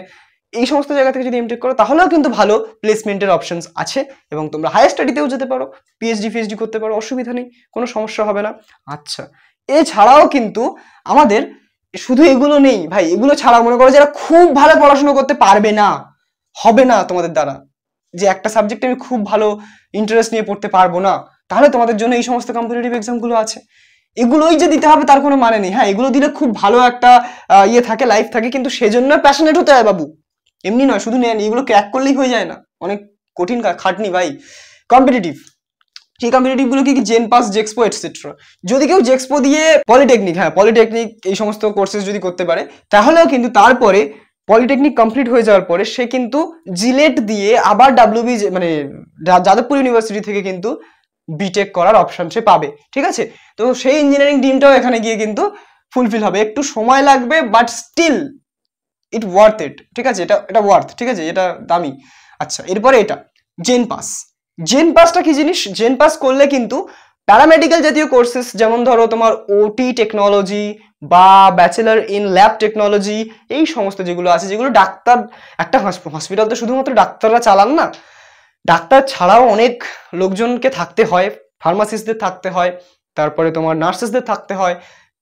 এই সমস্ত জায়গা থেকে যদি এমটেক করো, তাহলেও কিন্তু ভালো প্লেসমেন্টের অপশনস আছে এবং তোমরা হায়ার স্টাডিতেও যেতে পারো, পিএইচডি করতে পারো, অসুবিধা নেই, কোনো সমস্যা হবে না। আচ্ছা, এছাড়াও কিন্তু আমাদের শুধু এগুলো নেই ভাই, এগুলো ছাড়াও মনে করো যারা খুব ভালো পড়াশোনা করতে পারবে না, হবে না তোমাদের দ্বারা, যে একটা সাবজেক্টে আমি খুব ভালো ইন্টারেস্ট নিয়ে পড়তে পারবো না, তাহলে তোমাদের জন্য এই সমস্ত কম্পিটিটিভ এক্সামগুলো আছে। এগুলোই যে দিতে হবে তার কোনো মানে নেই। হ্যাঁ, এগুলো দিলে খুব ভালো একটা ইয়ে থাকে, লাইফ থাকে, কিন্তু সেজন্য প্যাশনেট হতে হয় বাবু, এমনি নয় শুধু নেন এগুলো ক্র্যাক করলেই হয়ে যায় না, অনেক কঠিন খাটনি ভাই। কম্পিটিটিভ, সেই কম্পিটিটিভ গুলো কি জেন পাস, জেক্সপো এটসেট্রা। যদি কেউ জেক্সপো দিয়ে পলিটেকনিক এই সমস্ত কোর্সেস যদি করতে পারে, তাহলেও কিন্তু তারপরে পলিটেকনিক কমপ্লিট হয়ে যাওয়ার পরে সে কিন্তু জিলেট দিয়ে আবার ডাব্লিউবি, মানে যাদবপুর ইউনিভার্সিটি থেকে কিন্তু বিটেক করার অপশন সে পাবে। ঠিক আছে, তো সেই ইঞ্জিনিয়ারিং ড্রিমটাও এখানে গিয়ে কিন্তু ফুলফিল হবে। একটু সময় লাগবে, but still it worth it. ঠিক আছে, এটা ওয়ার্থ, ঠিক আছে, এটা দামি। আচ্ছা, এরপরে এটা জেন পাসটা কি জিনিস? জেন পাস করলে কিন্তু প্যারামেডিক্যাল জাতীয় কোর্সেস, যেমন ধরো তোমার ওটি টেকনোলজি বা ব্যাচেলার ইন ল্যাব টেকনোলজি, এই সমস্ত যেগুলো আছে, যেগুলো ডাক্তার, একটা হসপিটাল তো শুধুমাত্র ডাক্তাররা চালান না, ডাক্তার ছাড়াও অনেক লোকজনকে থাকতে হয়, ফার্মাসিস্টদের থাকতে হয়, তারপরে তোমার নার্সেসদের থাকতে হয়,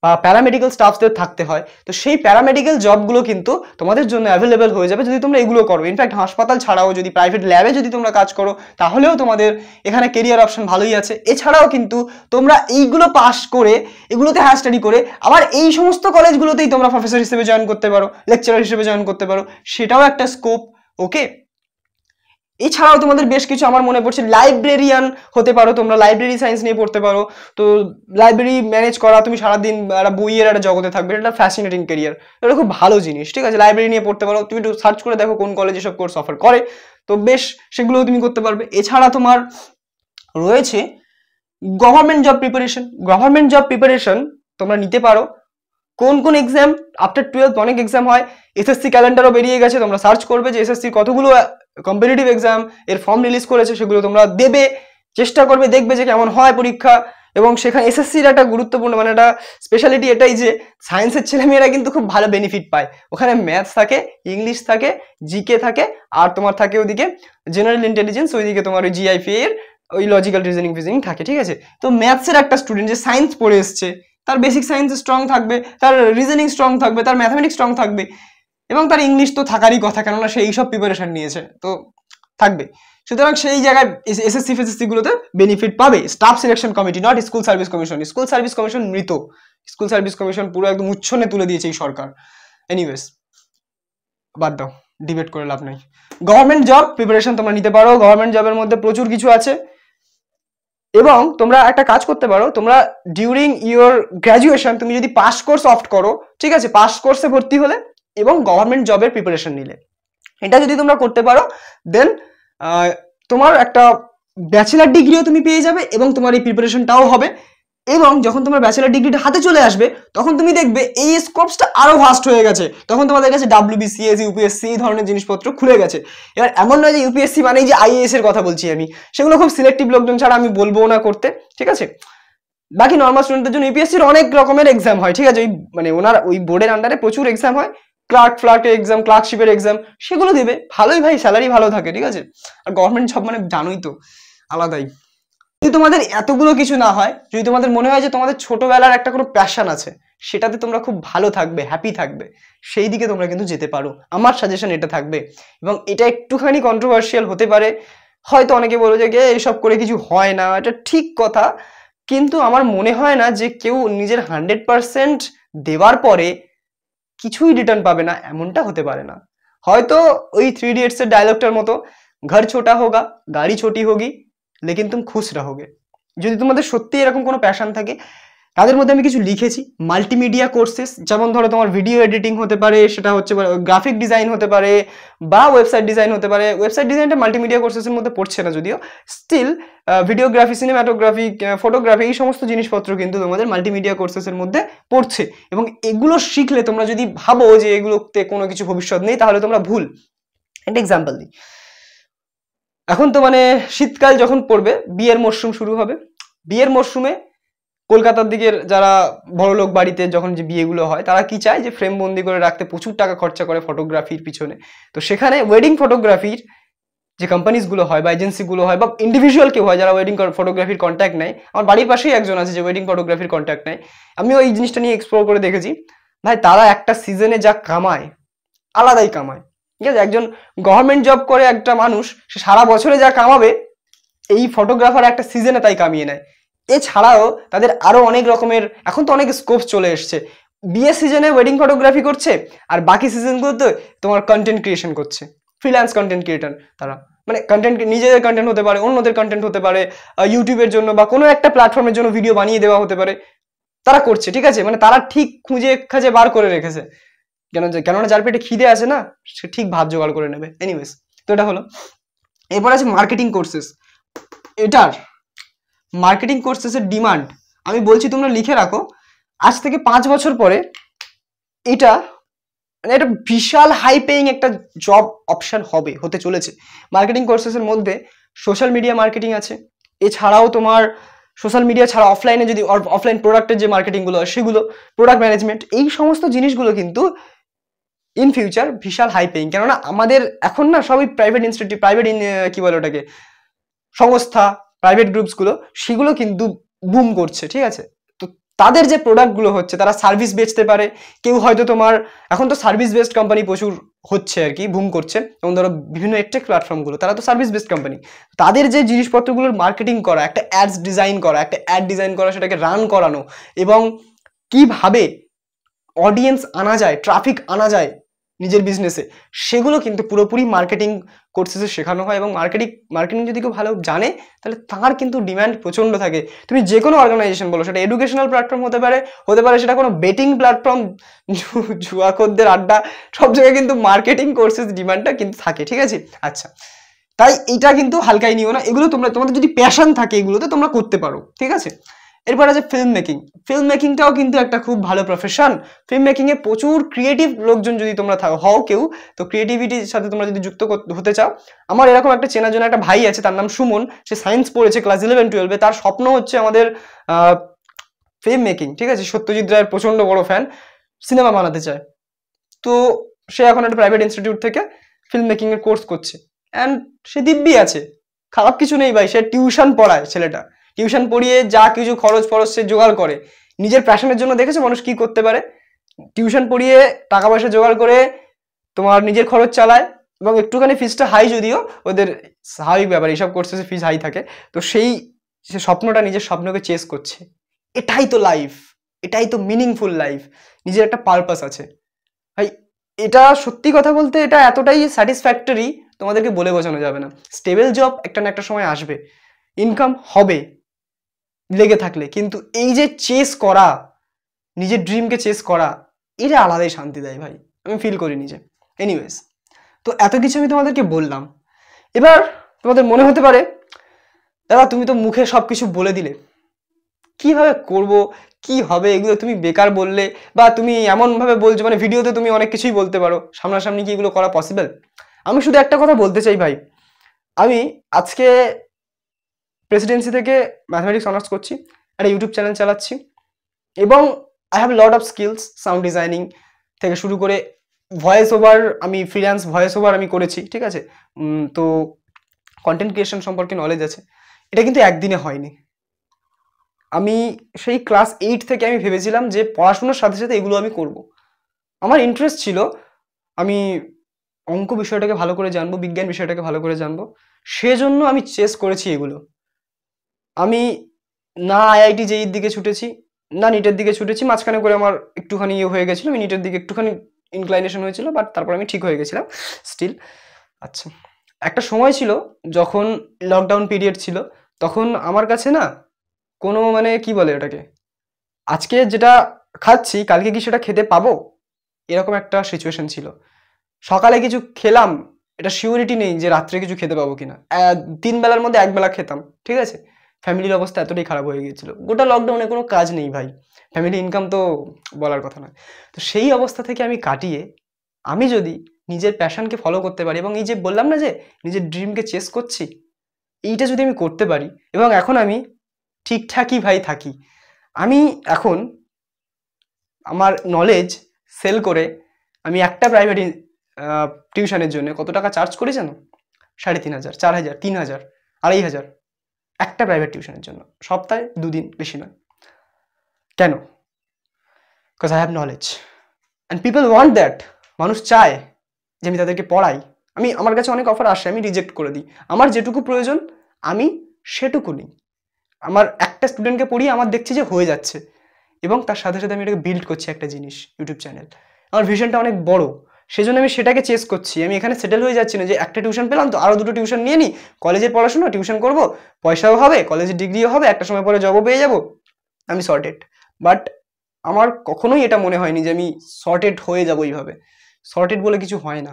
বা প্যারামেডিক্যাল স্টাফদের থাকতে হয়, তো সেই প্যারামেডিক্যাল জবগুলো কিন্তু তোমাদের জন্য অ্যাভেলেবেল হয়ে যাবে যদি তোমরা এগুলো করো। ইনফ্যাক্ট হাসপাতাল ছাড়াও যদি প্রাইভেট ল্যাবে যদি তোমরা কাজ করো তাহলেও তোমাদের এখানে কেরিয়ার অপশন ভালোই আছে। এছাড়াও কিন্তু তোমরা এইগুলো পাস করে এগুলোতে হায়ার স্টাডি করে আবার এই সমস্ত কলেজগুলোতেই তোমরা প্রফেসর হিসেবে জয়েন করতে পারো, লেকচারার হিসেবে জয়েন করতে পারো, সেটাও একটা স্কোপ। ওকে, এছাড়াও তোমাদের বেশ কিছু আমার মনে পড়ছে লাইব্রেরিয়ান হতে পারো, তোমরা লাইব্রেরি সায়েন্স নিয়ে পড়তে পারো। তো লাইব্রেরি ম্যানেজ করা, তুমি সারাদিন একটা বইয়ের একটা জগতে থাকবে, এটা ফ্যাসিনেটিং কেরিয়ার, এটা খুব ভালো জিনিস। ঠিক আছে, লাইব্রেরি নিয়ে পড়তে পারো, তুমি একটু সার্চ করে দেখো কোন কলেজ এসব কোর্স অফার করে, তো বেশ সেগুলোও তুমি করতে পারবে। এছাড়া তোমার রয়েছে government job preparation. Government job preparation তোমরা নিতে পারো। কোন কোন এক্সাম? আফটার 12th অনেক এক্সাম হয়, এসএসসি ক্যালেন্ডারও বেরিয়ে গেছে, তোমরা সার্চ করবে যে এসএসসি কতগুলো কম্পিটিটিভ এক্সাম এর ফর্ম রিলিজ করেছে, সেগুলো তোমরা দেবে, চেষ্টা করবে, দেখবে যে কেমন হয় পরীক্ষা। এবং সেখানে এসএসসির একটা গুরুত্বপূর্ণ মানে একটা স্পেশালিটি এটাই যে সায়েন্সের ছেলেমেয়েরা কিন্তু খুব ভালো বেনিফিট পায়। ওখানে ম্যাথস থাকে, ইংলিশ থাকে, জিকে থাকে, আর তোমার থাকে ওদিকে জেনারেল ইন্টেলিজেন্স, ওইদিকে তোমার ওই জিআইপি এর ওই লজিক্যাল রিজনিং ফিজনিং থাকে। ঠিক আছে, তো ম্যাথসের একটা স্টুডেন্ট যে সায়েন্স পড়ে এসছে, তার বেসিক সায়েন্স স্ট্রং থাকবে, তার রিজনিং স্ট্রং থাকবে, তার ম্যাথামেটিক্স স্ট্রং থাকবে, এবং তার ইংলিশ তো থাকারই কথা, কেননা সে এইসব প্রিপারেশন নিয়েছে, তো থাকবে। সুতরাং সেই জায়গায় এসএসসি ফেসএসসি গুলোতে বেনিফিট পাবে। Staff selection committee, not school service commission. School service commission মৃত, স্কুল সার্ভিস কমিশন পুরো একদম উচ্ছনে তুলে দিয়েছে এই সরকার। এনিওয়েজ, বাদ দাও, ডিবেট করে লাভ নাই। গভর্নমেন্ট জব প্রিপারেশন তোমরা নিতে পারো, গভর্নমেন্ট জবের মধ্যে প্রচুর কিছু আছে। এবং তোমরা একটা কাজ করতে পারো, তোমরা ডিউরিং ইওর গ্র্যাজুয়েশন তুমি যদি পাস কোর্স অপ্ট করো, ঠিক আছে, পাস কোর্সে ভর্তি হলে এবং গভর্নমেন্ট জবের প্রিপারেশন নিলে, এটা যদি তোমরা করতে পারো দেন তোমার একটা ব্যাচেলার ডিগ্রিও তুমি পেয়ে যাবে এবং তোমার এই প্রিপারেশনটাও হবে। এবং যখন তোমার ব্যাচেলার ডিগ্রিটা হাতে চলে আসবে তখন তুমি দেখবে এই স্কোপসটা আরো ভাস্ট হয়ে গেছে, তখন তোমাদের কাছে ডাব্লিউবিসিএস, ইউপিএসসি এই ধরনের জিনিসপত্র খুলে গেছে। এবার এমন নয় যে ইউপিএসসি মানেই যে আইএএস এর কথা বলছি আমি, সেগুলো খুব সিলেক্টিভ লোকজন ছাড়া আমি বলবো না করতে। ঠিক আছে, বাকি নর্মাল স্টুডেন্টদের জন্য ইউপিএসসির অনেক রকমের এক্সাম হয়। ঠিক আছে, ওই মানে ওনার ওই বোর্ডের আন্ডারে প্রচুর এক্সাম হয়, ক্লার্কের এক্সাম, ক্লার্কশিপের এক্সাম, সেগুলো দিবে, ভালোই ভাই, স্যালারি ভালো থাকে। ঠিক আছে, আর গভর্নমেন্ট জব মানে জানোই তো আলাদাই। যদি তোমাদের এতগুলো কিছু না হয়, যদি তোমাদের মনে হয় যে তোমাদের ছোটবেলার একটা কোনো প্যাশন আছে, সেটাতে তোমরা খুব ভালো থাকবে, হ্যাপি থাকবে, সেই দিকে তোমরা কিন্তু যেতে পারো, আমার সাজেশন এটা থাকবে। এবং এটা একটুখানি কন্ট্রোভার্সিয়াল হতে পারে, হয়তো অনেকে বলবে যে এইসব করে কিছু হয় না, এটা ঠিক কথা, কিন্তু আমার মনে হয় না যে কেউ নিজের 100% দেওয়ার পরে কিছুই রিটার্ন পাবে না, এমনটা হতে পারে না। হয়তো ওই 3 ইডিয়টস এর ডায়লগটার মতো, ঘর ছোটা হোগা, গাড়ি ছোটি হোগি, লেকিন তুম খুশ রहोगे। যদি তোমাদের সত্যি এরকম কোনো প্যাশন থাকে, তাদের মধ্যে আমি কিছু লিখেছি মাল্টিমিডিয়া কোর্সেস, যেমন ধরো তোমার ভিডিও এডিটিং হতে পারে, সেটা হচ্ছে গ্রাফিক ডিজাইন হতে পারে, বা ওয়েবসাইট ডিজাইন হতে পারে। ওয়েবসাইট ডিজাইনটা মাল্টিমিডিয়া কোর্সেসের মধ্যে পড়ছে না যদিও, স্টিল ভিডিওগ্রাফি, সিনেমাটোগ্রাফি, ফটোগ্রাফি, এই সমস্ত জিনিসপত্র কিন্তু তোমাদের মাল্টিমিডিয়া কোর্সেসের মধ্যে পড়ছে। এবং এগুলো শিখলে তোমরা যদি ভাবো যে এগুলোতে কোনো কিছু ভবিষ্যৎ নেই, তাহলে তোমরা ভুল। একটা এক্সাম্পল দিই, এখন তো মানে শীতকাল যখন পড়বে, বিয়ের মরশুম শুরু হবে। বিয়ের মরশুমে কলকাতার দিকের যারা বড়লোক বাড়িতে যখন যে বিয়েগুলো হয়, তারা কি চায় যে ফ্রেম বন্দি করে রাখতে প্রচুর টাকা খরচা করে ফটোগ্রাফির পিছনে। তো সেখানে ওয়েডিং ফটোগ্রাফির যে কোম্পানিজগুলো হয় বা এজেন্সিগুলো হয় বা ইন্ডিভিজুয়াল কেউ হয় যারা ওয়েডিং ফটোগ্রাফির কন্ট্যাক্ট নেয়, আমার বাড়ির পাশেই একজন আছে যে ওয়েডিং ফটোগ্রাফির কন্ট্যাক্ট নেয়, আমিও এই জিনিসটা নিয়ে এক্সপ্লোর করে দেখেছি। ভাই তারা একটা সিজনে যা কামায়, আলাদাই কামায়। ঠিক আছে, একজন গভর্নমেন্ট জব করে একটা মানুষ, সে সারা বছরে যা কামাবে, এই ফটোগ্রাফার একটা সিজনে তাই কামিয়ে নেয়। এছাড়াও তাদের আরো অনেক রকমের, এখন তো অনেক স্কোপ চলে এসছে, বিয়ে সিজনে ওয়েডিং ফটোগ্রাফি করছে আর বাকি সিজনগুলোতে তোমার কন্টেন্ট ক্রিয়েশন করছে, ফ্রিল্যান্স কন্টেন্ট ক্রিয়েটর। তারা মানে কন্টেন্ট, নিজেদের কন্টেন্ট হতে পারে, অন্যদের কন্টেন্ট হতে পারে, ইউটিউবের জন্য বা কোনো একটা প্ল্যাটফর্মের জন্য ভিডিও বানিয়ে দেওয়া হতে পারে, তারা করছে। ঠিক আছে, মানে তারা ঠিক খুঁজে খাজে বার করে রেখেছে, কেননা যার পেটে খিদে আছে না, সে ঠিক ভাত জোগাড় করে নেবে। এনিওয়েজ, তো এটা হলো। এরপর আছে মার্কেটিং কোর্সেস। এটার মার্কেটিং কোর্সেসের ডিমান্ড আমি বলছি, তোমরা লিখে রাখো, আজ থেকে 5 বছর পরে এটা মানে এটা বিশাল হাই পেইং একটা জব অপশন হবে, হতে চলেছে। মার্কেটিং কোর্সেসের মধ্যে সোশ্যাল মিডিয়া মার্কেটিং আছে, এছাড়াও তোমার সোশ্যাল মিডিয়া ছাড়া অফলাইনে যদি অফলাইন প্রোডাক্টের যে মার্কেটিংগুলো হয় সেগুলো, প্রোডাক্ট ম্যানেজমেন্ট, এই সমস্ত জিনিসগুলো কিন্তু ইন ফিউচার বিশাল হাই পেইং। কেননা আমাদের এখন না সবই প্রাইভেট ইনস্টিটিউট, প্রাইভেট কি বলে ওটাকে, সংস্থা, প্রাইভেট গ্রুপসগুলো, সেগুলো কিন্তু বুম করছে। ঠিক আছে, তো তাদের যে প্রোডাক্টগুলো হচ্ছে, তারা সার্ভিস বেচতে পারে। কেউ হয়তো তোমার, এখন তো সার্ভিস বেসড কোম্পানি প্রচুর হচ্ছে আর কি, বুম করছে। যেমন ধরো বিভিন্ন এডটেক প্ল্যাটফর্মগুলো, তারা তো সার্ভিস বেসড কোম্পানি। তাদের যে জিনিসপত্রগুলোর মার্কেটিং করা, একটা অ্যাডস ডিজাইন করা, একটা অ্যাড ডিজাইন করা, সেটাকে রান করানো, এবং কিভাবে অডিয়েন্স আনা যায়, ট্রাফিক আনা যায় নিজের বিজনেসে, সেগুলো কিন্তু পুরোপুরি মার্কেটিং কোর্সেসে শেখানো হয়। এবং মার্কেটিং যদি কেউ ভালো জানে, তাহলে তার কিন্তু ডিম্যান্ড প্রচণ্ড থাকে। তুমি যে কোনো অর্গানাইজেশন বলো, সেটা এডুকেশনাল প্ল্যাটফর্ম হতে পারে সেটা কোনো বেটিং প্ল্যাটফর্ম, জুয়াখোরদের আড্ডা, সব জায়গায় কিন্তু মার্কেটিং কোর্সেস ডিমান্ডটা কিন্তু থাকে, ঠিক আছে? আচ্ছা, তাই এটা কিন্তু হালকাই নিও না, এগুলো তোমাদের যদি প্যাশন থাকে এগুলোতে তোমরা করতে পারো, ঠিক আছে? এরপর আছে ফিল্ম মেকিং। ফিল্ম মেকিংটাও কিন্তু একটা খুব ভালো প্রফেশন। ফিল্ম মেকিং এ প্রচুর ক্রিয়েটিভ লোকজন যদি তোমরা হও কেউ, তো ক্রিয়েটিভিটির সাথে তোমরা যদি যুক্ত হতে চাও, আমার এরকম একটা চেনার জন্য একটা ভাই আছে, তার নাম সুমন। সে সায়েন্স পড়েছে ক্লাস 11-12-এ। তার স্বপ্ন হচ্ছে আমাদের ফিল্ম মেকিং, ঠিক আছে? সত্যজিৎ রায়ের প্রচন্ড বড় ফ্যান, সিনেমা বানাতে চায়। তো সে এখন একটা প্রাইভেট ইনস্টিটিউট থেকে ফিল্ম মেকিং এর কোর্স করছে, অ্যান্ড সে দিব্যি আছে, খারাপ কিছু নেই ভাই। সে টিউশন পড়ায়, ছেলেটা টিউশন পড়িয়ে যা কিছু খরচ সে জোগাড় করে নিজের প্যাশনের জন্য। দেখেছো মানুষ কি করতে পারে? টিউশন পড়িয়ে টাকা পয়সা জোগাড় করে তোমার নিজের খরচ চালায়, এবং একটুখানি ফিসটা হাই, যদিও ওদের স্বাভাবিক ব্যাপার, এইসব কোর্সে ফিস হাই থাকে। তো সেই সে স্বপ্নটা, নিজের স্বপ্নকে চেস করছে। এটাই তো লাইফ, এটাই তো মিনিংফুল লাইফ। নিজের একটা পারপাস আছে ভাই। এটা সত্যি কথা বলতে এটা এতটাই স্যাটিসফ্যাক্টরি, তোমাদেরকে বলে বোঝানো যাবে না। স্টেবল জব একটা না একটা সময় আসবে, ইনকাম হবে লেগে থাকলে, কিন্তু এই যে চেস করা, নিজের ড্রিমকে চেস করা, এটা আলাদাই শান্তি দেয় ভাই, আমি ফিল করি নিজে। এনিওয়েজ, তো এত কিছু আমি তোমাদেরকে বললাম। এবার তোমাদের মনে হতে পারে, দাদা তুমি তো মুখে সব কিছু বলে দিলে, কিভাবে করব, কি হবে, এগুলো তুমি বেকার বললে, বা তুমি এমনভাবে বলছো, মানে ভিডিওতে তুমি অনেক কিছুই বলতে পারো, সামনাসামনি কি এগুলো করা পসিবল? আমি শুধু একটা কথা বলতে চাই ভাই, আমি আজকে প্রেসিডেন্সি থেকে ম্যাথমেটিক্স অনার্স করছি, একটা ইউটিউব চ্যানেল চালাচ্ছি, এবং I have lot of skills, sound designing থেকে শুরু করে ভয়েস ওভার, আমি ফ্রিল্যান্স ভয়েস ওভার আমি করেছি, ঠিক আছে? তো কন্টেন্ট ক্রিয়েশন সম্পর্কে নলেজ আছে। এটা কিন্তু একদিনে হয়নি। আমি সেই ক্লাস 8 থেকে আমি ভেবেছিলাম যে পড়াশোনার সাথে সাথে এগুলো আমি করব। আমার ইন্টারেস্ট ছিল, আমি অঙ্ক বিষয়টাকে ভালো করে জানবো, বিজ্ঞান বিষয়টাকে ভালো করে জানবো, সেজন্য আমি চেস করেছি এগুলো। আমি না আইআইটি জেইর দিকে ছুটেছি, না নিটের দিকে ছুটেছি। মাঝখানে করে আমার একটুখানি ইয়ে হয়ে গেছিলো, আমি নিটের দিকে একটুখানি ইনক্লাইনেশন হয়েছিল, বাট তারপর আমি ঠিক হয়ে গেছিলাম স্টিল। আচ্ছা, একটা সময় ছিল যখন লকডাউন পিরিয়ড ছিল, তখন আমার কাছে না কোনো, মানে কি বলে ওটাকে, আজকে যেটা খাচ্ছি কালকে কি সেটা খেতে পাবো, এরকম একটা সিচুয়েশন ছিল। সকালে কিছু খেলাম, এটা সিউরিটি নেই যে রাত্রে কিছু খেতে পাবো কিনা। 3 বেলার মধ্যে 1 বেলা খেতাম, ঠিক আছে? ফ্যামিলির অবস্থা এতটাই খারাপ হয়ে গিয়েছিল, গোটা লকডাউনে কোনো কাজ নেই ভাই, ফ্যামিলি ইনকাম তো বলার কথা নয়। তো সেই অবস্থা থেকে আমি কাটিয়ে, আমি যদি নিজের প্যাশনকে ফলো করতে পারি, এবং এই যে বললাম না যে নিজের ড্রিমকে চেস করছি, এইটা যদি আমি করতে পারি, এবং এখন আমি ঠিকঠাকই ভাই থাকি। আমি এখন আমার নলেজ সেল করে আমি একটা প্রাইভেট টিউশনের জন্য কত টাকা চার্জ করি জানো? 3,500, 4,000, 3,000, 2,500 একটা প্রাইভেট টিউশনের জন্য, সপ্তাহে 2 দিন, বেশি নয়। কেন? Because I have knowledge and people want that. মানুষ চায় যে আমি তাদেরকে পড়াই। আমার কাছে অনেক অফার আসে, আমি রিজেক্ট করে দিই। আমার যেটুকু প্রয়োজন আমি সেটুকু নিই। আমার একটা স্টুডেন্টকে পড়িয়ে আমার দেখছি যে হয়ে যাচ্ছে, এবং তার সাথে সাথে আমি এটাকে বিল্ড করছি একটা জিনিস, ইউটিউব চ্যানেল। আমার ভিশনটা অনেক বড়, সেজন্য আমি সেটাকে চেস করছি। আমি এখানে সেটেল হয়ে যাচ্ছি না যে একটা টিউশন পেলাম তো আরও 2টো টিউশন নিয়ে নিই, কলেজের পড়াশোনা টিউশন করব, পয়সাও হবে, কলেজের ডিগ্রিও হবে, একটা সময় পরে জবও পেয়ে যাব, আমি সর্টেড। বাট আমার কখনোই এটা মনে হয়নি যে আমি সর্টেড হয়ে যাবো এইভাবে। সর্টেড বলে কিছু হয় না।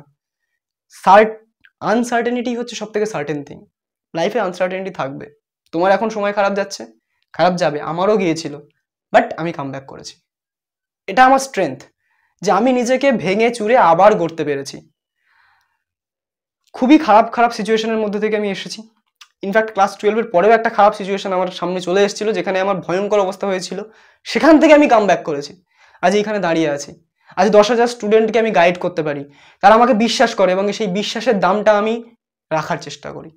আনসার্টেনিটি হচ্ছে সব থেকে সার্টেন থিং। লাইফে আনসার্টেনিটি থাকবে। তোমার এখন সময় খারাপ যাচ্ছে, খারাপ যাবে, আমারও গিয়েছিল, বাট আমি কামব্যাক করেছি। এটা আমার স্ট্রেংথ, যে আমি নিজেকে ভেঙে চুরে আবার গড়তে পেরেছি। খুবই খারাপ খারাপ সিচুয়েশনের মধ্যে থেকে আমি এসেছি। ইনফ্যাক্ট ক্লাস 12-এর পরেও একটা খারাপ সিচুয়েশন আমার সামনে চলে এসেছিল, যেখানে আমার ভয়ঙ্কর অবস্থা হয়েছিল। সেখান থেকে আমি কামব্যাক করেছি, আজ এইখানে দাঁড়িয়ে আছি। আজ 10,000 স্টুডেন্টকে আমি গাইড করতে পারি, তারা আমাকে বিশ্বাস করে, এবং সেই বিশ্বাসের দামটা আমি রাখার চেষ্টা করি।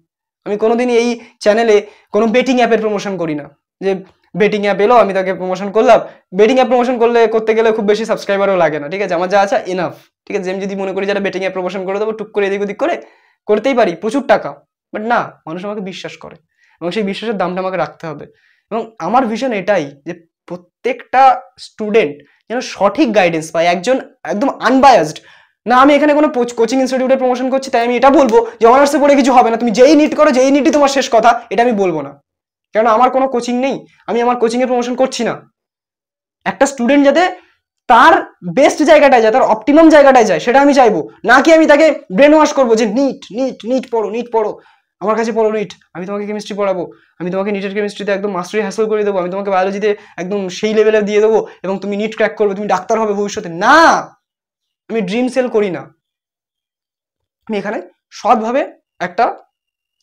আমি কোনোদিনই এই চ্যানেলে কোনো বেটিং অ্যাপের প্রমোশন করি না, যে বেটিং অ্যাপ এলো, আমি তাকে প্রমোশন করলাম। বেটিং অ্যাপ প্রমোশন করতে গেলে খুব বেশি সাবস্ক্রাইবারও লাগে না, ঠিক আছে, আমার যা আছে এনাফ, ঠিক আছে। আমি যদি মনে করি যারা বেটিং অ্যাপ প্রমোশন করে দেবো, টুক করে এদিক ওদিক করে করতেই পারি, প্রচুর টাকা। বাট না, মানুষ আমাকে বিশ্বাস করে এবং সেই বিশ্বাসের দামটা আমাকে রাখতে হবে। এবং আমার ভিশন এটাই যে প্রত্যেকটা স্টুডেন্ট যেন সঠিক গাইডেন্স পায়, একজন একদম আনবায়াসড। না আমি এখানে কোনো কোচিং ইনস্টিটিউটের প্রমোশন করছি তাই আমি এটা বলবো যে অনার্সে পড়ে কিছু হবে না, তুমি যেই নিট করো, যেই নিটই তোমার শেষ কথা, এটা আমি বলবো না, কারণ আমার কোনো কোচিং নেই, আমি আমার কোচিং এর প্রমোশন করছি না। একটা স্টুডেন্ট যাতে তার বেস্ট জায়গাটায় যায়, তার অপটিমাম জায়গাটায় যায়, সেটা আমি চাইবো। না কি আমি তাকে ব্রেন ওয়াশ করবো যে নিট নিট নিট পড়ো, নিট পড়ো, আমার কাছে পড়ো নিট, আমি তোমাকে কেমিস্ট্রি পড়াবো, আমি তোমাকে নিটের কেমিস্ট্রিতে একদম মাস্টারি হাসিল করে দেবো, আমি তোমাকে বায়োলজিতে একদম সেই লেভেলে দিয়ে দেবো এবং তুমি নিট ক্র্যাক করবে, তুমি ডাক্তার হবে ভবিষ্যতে। না, আমি ড্রিম সেল করি না, আমি এখানে সৎভাবে একটা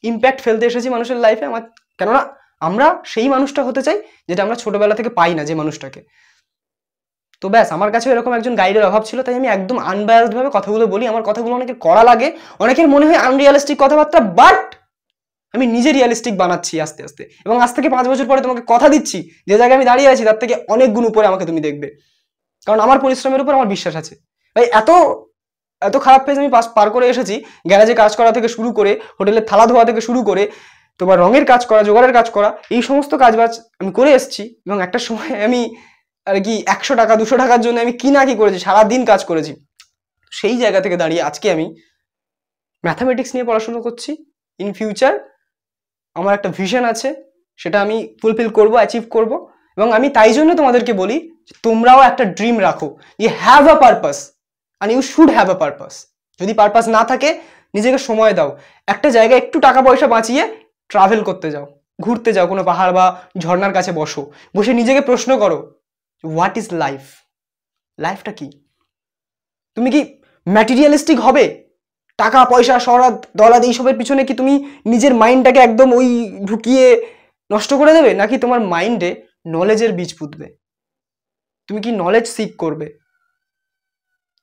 ইম্প্যাক্ট ফেলতে এসেছি মানুষের লাইফে। আমার কেননা আমরা সেই মানুষটা হতে চাই যেটা আমরা ছোটবেলা থেকে পাই না, যে মানুষটাকে। তো ব্যাস, আমার কাছে এরকম একজন গাইডের অভাব ছিল, তাই আমি একদম আনবায়াসড ভাবে কথাগুলো বলি। আমার কথাগুলো অনেকের কড়া লাগে, অনেকের মনে হয় আনরিয়ালিস্টিক কথাবার্তা, বাট আমি নিজে রিয়ালিস্টিক বানাচ্ছি আস্তে আস্তে। এবং আজ থেকে 5 বছর পরে তোমাকে কথা দিচ্ছি, যে জায়গায় আমি দাঁড়িয়ে আছি তার থেকে অনেক গুণ উপরে আমাকে তুমি দেখবে, কারণ আমার পরিশ্রমের উপর আমার বিশ্বাস আছে। ভাই এত এত খারাপ ফেজ আমি পার করে এসেছি, গ্যারাজে কাজ করা থেকে শুরু করে, হোটেলের থালা ধোয়া থেকে শুরু করে, তোমার রঙের কাজ করা, জোগাড়ের কাজ করা, এই সমস্ত কাজবাজ আমি করে এসেছি। এবং একটা সময় আমি আর কি 100 টাকা 200 টাকার জন্য আমি কি না কি করেছি, সারাদিন কাজ করেছি। সেই জায়গা থেকে দাঁড়িয়ে আজকে আমি ম্যাথামেটিক্স নিয়ে পড়াশোনা করছি। ইন ফিউচার আমার একটা ভিশন আছে, সেটা আমি ফুলফিল করব, অ্যাচিভ করব। এবং আমি তাই জন্য তোমাদেরকে বলি তোমরাও একটা ড্রিম রাখো, you have a purpose and you should have a purpose। যদি পারপাস না থাকে, নিজেকে সময় দাও, একটা জায়গায় একটু টাকা পয়সা বাঁচিয়ে ট্রাভেল করতে যাও, ঘুরতে যাও, কোনো পাহাড় বা ঝর্ণার কাছে বসো, বসে নিজেকে প্রশ্ন করো হোয়াট ইজ লাইফ, লাইফটা কি? তুমি কি ম্যাটেরিয়ালিস্টিক হবে, টাকা পয়সা শহরাত দলাদ এইসবের পিছনে কি তুমি নিজের মাইন্ডটাকে একদম ওই ঢুকিয়ে নষ্ট করে দেবে, নাকি তোমার মাইন্ডে নলেজের বীজ পুঁতবে? তুমি কি নলেজ সিক করবে?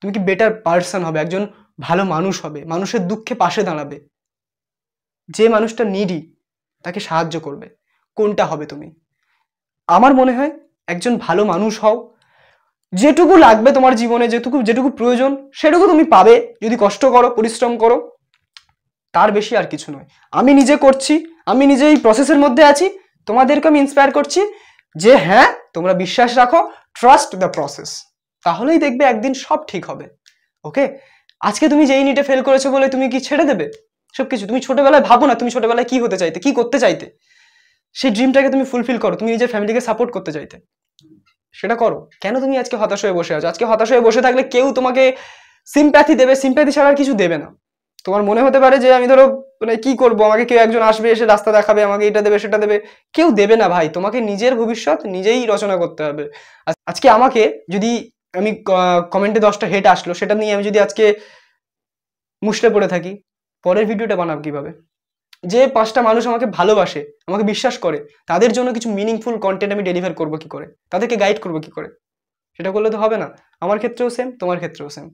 তুমি কি বেটার পার্সন হবে, একজন ভালো মানুষ হবে, মানুষের দুঃখে পাশে দাঁড়াবে, যে মানুষটা নিডি তাকে সাহায্য করবে? কোনটা হবে তুমি? আমার মনে হয় একজন ভালো মানুষ হও, যেটুকু লাগবে তোমার জীবনে, যেটুকু প্রয়োজন সেটুকু তুমি পাবে যদি কষ্ট করো, পরিশ্রম করো, তার বেশি আর কিছু নয়। আমি নিজে করছি, আমি নিজে এই প্রসেসের মধ্যে আছি, তোমাদেরকে আমি ইন্সপায়ার করছি যে হ্যাঁ তোমরা বিশ্বাস রাখো, ট্রাস্ট দ্য প্রসেস, তাহলেই দেখবে একদিন সব ঠিক হবে। ওকে, আজকে তুমি যেই নিটে ফেল করেছো বলে তুমি কি ছেড়ে দেবে সবকিছু? তুমি ছোটবেলায় ভাবো না তুমি ছোটবেলায় কি হতে চাইতে, কি করতে চাইতে, সেই ড্রিমটাকে তুমি ফুলফিল করো, তুমি নিজের ফ্যামিলিকে সাপোর্ট করতে চাইতে, সেটা করো। কেন তুমি আজকে হতাশ হয়ে বসে আছো? আজকে হতাশ হয়ে বসে থাকলে কেউ তোমাকে সিম্প্যাথি দেবে, সিম্প্যাথি ছাড়া আর কিছু দেবে না। তোমার মনে হতে পারে যে আমি ধরো মানে কি করব, আমাকে কেউ একজন আসবে এসে রাস্তা দেখাবে, আমাকে এটা দেবে সেটা দেবে, কেউ দেবে না ভাই। তোমাকে নিজের ভবিষ্যৎ নিজেই রচনা করতে হবে। আজকে আমাকে যদি আমি কমেন্টে 10টা হেট আসলো, সেটা নিয়ে আমি যদি আজকে মুষড়ে পড়ে থাকি, পরের ভিডিওটা বানাবো কিভাবে? যে 5টা মানুষ আমাকে ভালোবাসে, আমাকে বিশ্বাস করে, তাদের জন্য কিছু মিনিংফুল কন্টেন্ট আমি ডেলিভার করবো কি করে, তাদেরকে গাইড করবো কি করে? সেটা করলে তো হবে না। আমার ক্ষেত্রেও সেম, তোমার ক্ষেত্রেও সেম।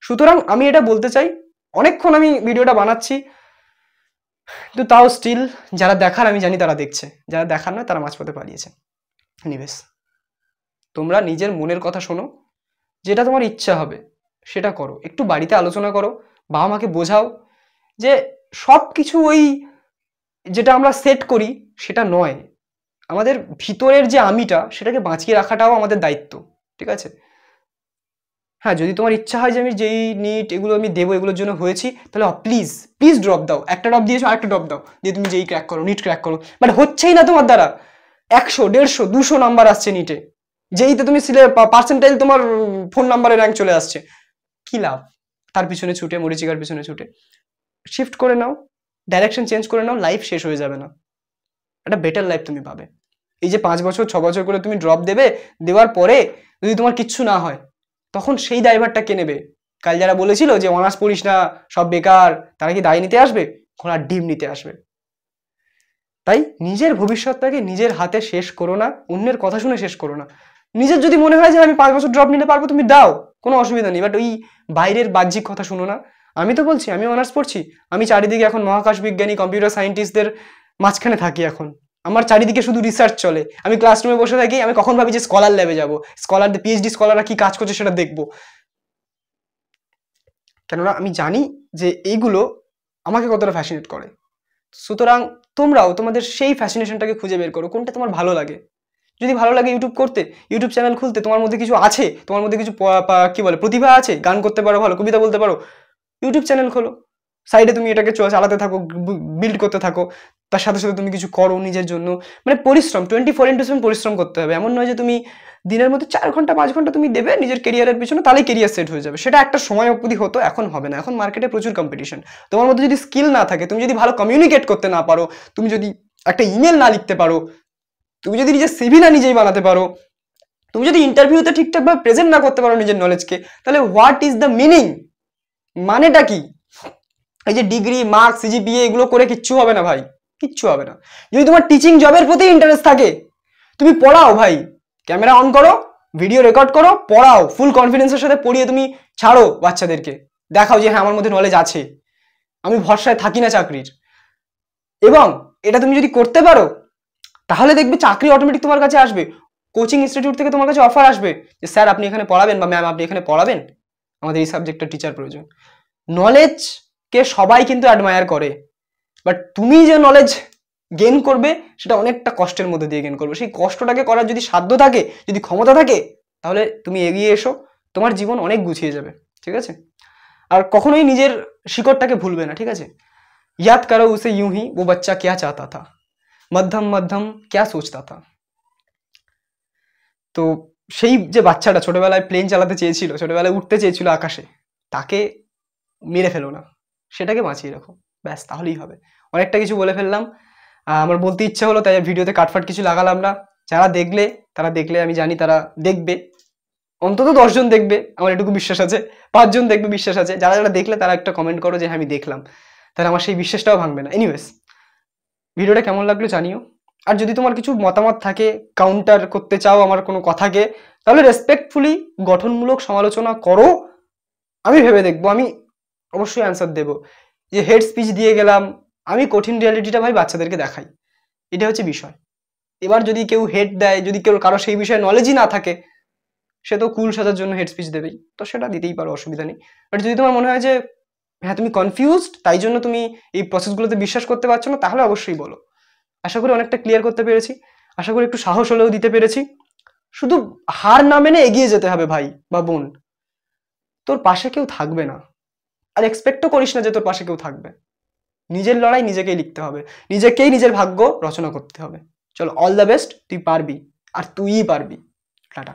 সুতরাং আমি এটা বলতে চাই, অনেকক্ষণ আমি ভিডিওটা বানাচ্ছি, কিন্তু তাও স্টিল যারা দেখার আমি জানি তারা দেখছে, যারা দেখার নয় তারা মাঝপথে পালিয়েছে। এনিওয়েজ, তোমরা নিজের মনের কথা শোনো, যেটা তোমার ইচ্ছা হবে সেটা করো, একটু বাড়িতে আলোচনা করো, বাবা মাকে বোঝাও যে সব কিছু ওই যেটা আমরা সেট করি সেটা নয়, আমাদের ভিতরের যে আমিটা সেটাকে বাঁচিয়ে রাখাটাও আমাদের দায়িত্ব, ঠিক আছে? হ্যাঁ, যদি তোমার ইচ্ছা হয় যে আমি যেই নিট এগুলো আমি দেবো, এগুলোর জন্য হয়েছি, তাহলে প্লিজ প্লিজ ড্রপ দাও। একটা ড্রপ দিয়েছো, আরেকটা ড্রপ দাও, দিয়ে তুমি যেই ক্র্যাক করো, নিট ক্র্যাক করো। বাট হচ্ছেই না তোমার দ্বারা, 100 150 200 নাম্বার আসছে নিটে, যেইতে তুমি পার্সেন্টাইল তোমার ফোন নাম্বারে র্যাঙ্ক চলে আসছে, কি লাভ? তার পিছনে ছুটে, মরিচিকার পিছনে ছুটে শিফট করে নাও, ডাইরেকশন চেঞ্জ করে নাও, লাইফ শেষ হয়ে যাবে না, একটা বেটার লাইফ তুমি পাবে। এই যে 5 বছর 6 বছর করে তুমি ড্রপ দেবে, দেওয়ার পরে যদি তোমার কিচ্ছু না হয়, তখন সেই দায়ভারটা কে নেবে? কাল যারা বলেছিল যে অনার্স পড়িস না সব বেকার, তারা কি দায় নিতে আসবে? ঘোড়ার ডিম নিতে আসবে। তাই নিজের ভবিষ্যৎটাকে নিজের হাতে শেষ করো না, অন্যের কথা শুনে শেষ করো না। নিজের যদি মনে হয় যে আমি 5 বছর ড্রপ নিতে পারবো, তুমি দাও, কোনো অসুবিধা নেই, বাট ওই বাইরের বাহ্যিক কথা শুনো না। আমি তো বলছি আমি অনার্স পড়ছি, আমি চারিদিকে এখন মহাকাশ বিজ্ঞানী, কম্পিউটার সায়েন্টিস্টদের মাঝখানে থাকি এখন, আমার চারিদিকে শুধু রিসার্চ চলে, আমি ক্লাসরুমে বসে থাকি, আমি কখন ভাবি যে স্কলার ল্যাবে যাবো, স্কলারদের পিএইচডি স্কলাররা কি কাজ করছে সেটা দেখবো, কেননা আমি জানি যে এইগুলো আমাকে কতটা ফ্যাসিনেট করে। সুতরাং তোমরাও তোমাদের সেই ফ্যাসিনেশনটাকে খুঁজে বের করো, কোনটা তোমার ভালো লাগে। যদি ভালো লাগে ইউটিউব করতে, ইউটিউব চ্যানেল খুলতে, তোমার মধ্যে কিছু আছে, তোমার মধ্যে কিছু কি বলে প্রতিভা আছে, গান করতে পারো, ভালো কবিতা বলতে পারো, ইউটিউব চ্যানেল খোলো, সাইডে তুমি এটাকে চালাতে থাকো, বিল্ড করতে থাকো, তার সাথে সাথে তুমি কিছু করো নিজের জন্য। মানে পরিশ্রম 24/7 পরিশ্রম করতে হবে। এমন নয় যে তুমি দিনের মধ্যে 4 ঘন্টা 5 ঘন্টা তুমি দেবে নিজের কেরিয়ারের পিছনে, তাহলেই কেরিয়ার সেট হয়ে যাবে। সেটা একটা সময় অবধি হতো, এখন হবে না। এখন মার্কেটে প্রচুর কম্পিটিশন। তোমার মধ্যে যদি স্কিল না থাকে, তুমি যদি ভালো কমিউনিকেট করতে না পারো, তুমি যদি একটা ইমেল না লিখতে পারো, তুমি যদি নিজের সিভি না নিজেই বানাতে পারো, তুমি যদি ইন্টারভিউতে ঠিকঠাকভাবে প্রেজেন্ট না করতে পারো নিজের নলেজকে, তাহলে হোয়াট ইজ দ্য মিনিং? মানেটা কি? এই যে ডিগ্রি, মার্কস, সিজিপিএ এগুলো করে কিচ্ছু হবে না ভাই, কিচ্ছু হবে না। যদি তোমার টিচিং জবের প্রতি ইন্টারেস্ট থাকে, তুমি পড়াও ভাই, ক্যামেরা অন করো, ভিডিও রেকর্ড করো, পড়াও, ফুল কনফিডেন্সের সাথে পড়িয়ে তুমি ছাড়ো বাচ্চাদেরকে, দেখাও যে হ্যাঁ আমার মধ্যে নলেজ আছে, আমি ভরসায় থাকি না চাকরির। এবং এটা তুমি যদি করতে পারো, তাহলে দেখবে চাকরি অটোমেটিক তোমার কাছে আসবে। কোচিং ইনস্টিটিউট থেকে তোমার কাছে অফার আসবে যে স্যার আপনি এখানে পড়াবেন, বা ম্যাম আপনি এখানে পড়াবেন, আমাদের এই সাবজেক্টের টিচার প্রয়োজন। নলেজকে সবাই কিন্তু অ্যাডমায়ার করে, বাট তুমি যে নলেজ গেইন করবে সেটা অনেকটা কষ্টের মধ্যে দিয়ে গেইন করবে। সেই কষ্টটাকে করার যদি সাধ্য থাকে, যদি ক্ষমতা থাকে, তাহলে তুমি এগিয়ে এসো, তোমার জীবন অনেক গুছিয়ে যাবে। ঠিক আছে? আর কখনোই নিজের শিকড়টাকে ভুলবে না। ঠিক আছে? याद करो उसे यूं ही वो बच्चा क्या चाहता था, मध्यम मध्यम क्या सोचता था। তো সেই যে বাচ্চাটা ছোটবেলায় প্লেন চালাতে চেয়েছিল, ছোটবেলায় উঠতে চেয়েছিল আকাশে, তাকে মেরে ফেলো না, সেটাকে বাঁচিয়ে রাখো, ব্যাস, তাহলেই হবে। অনেকটা কিছু বলে ফেললাম, আমার বলতে ইচ্ছা হলো, তাই ভিডিওতে কাটফাট কিছু লাগালাম না। যারা দেখলে আমি জানি তারা দেখবে, অন্তত 10 জন দেখবে, আমার এটুকু বিশ্বাস আছে, 5 জন দেখবে বিশ্বাস আছে। যারা যারা দেখলে তারা একটা কমেন্ট করো যে হ্যাঁ আমি দেখলাম, তাহলে আমার সেই বিশ্বাসটাও ভাঙবে না। এনিওয়েজ, ভিডিওটা কেমন লাগলো জানিও। আর যদি তোমার কিছু মতামত থাকে, কাউন্টার করতে চাও আমার কোনো কথাকে, তাহলে রেসপেক্টফুলি গঠনমূলক সমালোচনা করো, আমি ভেবে দেখবো, আমি অবশ্যই অ্যান্সার দেবো। যে হেড স্পিচ দিয়ে গেলাম, আমি কঠিন রিয়ালিটিটা ভাই বাচ্চাদেরকে দেখাই, এটা হচ্ছে বিষয়। এবার যদি কেউ হেড দেয়, যদি কেউ কারো সেই বিষয়ে নলেজই না থাকে, সে তো কুল সাজার জন্য হেড স্পিচ দেবেই, তো সেটা দিতেই পারো, অসুবিধা নেই। বাট যদি তোমার মনে হয় যে হ্যাঁ তুমি কনফিউজড, তাই জন্য তুমি এই প্রসেসগুলোতে বিশ্বাস করতে পারছো না, তাহলে অবশ্যই বলো। আশা করি অনেকটা ক্লিয়ার করতে পেরেছি, আশা করি একটু সাহস হলেও দিতে পেরেছি। শুধু হার না মেনে এগিয়ে যেতে হবে ভাই বা বোন, তোর পাশে কেউ থাকবে না, আর এক্সপেক্টও করিস না যে তোর পাশে কেউ থাকবে। নিজের লড়াই নিজেকেই লিখতে হবে, নিজেকেই নিজের ভাগ্য রচনা করতে হবে। চলো, অল দ্য বেস্ট, তুই পারবি, আর তুইই পারবি। টাটা।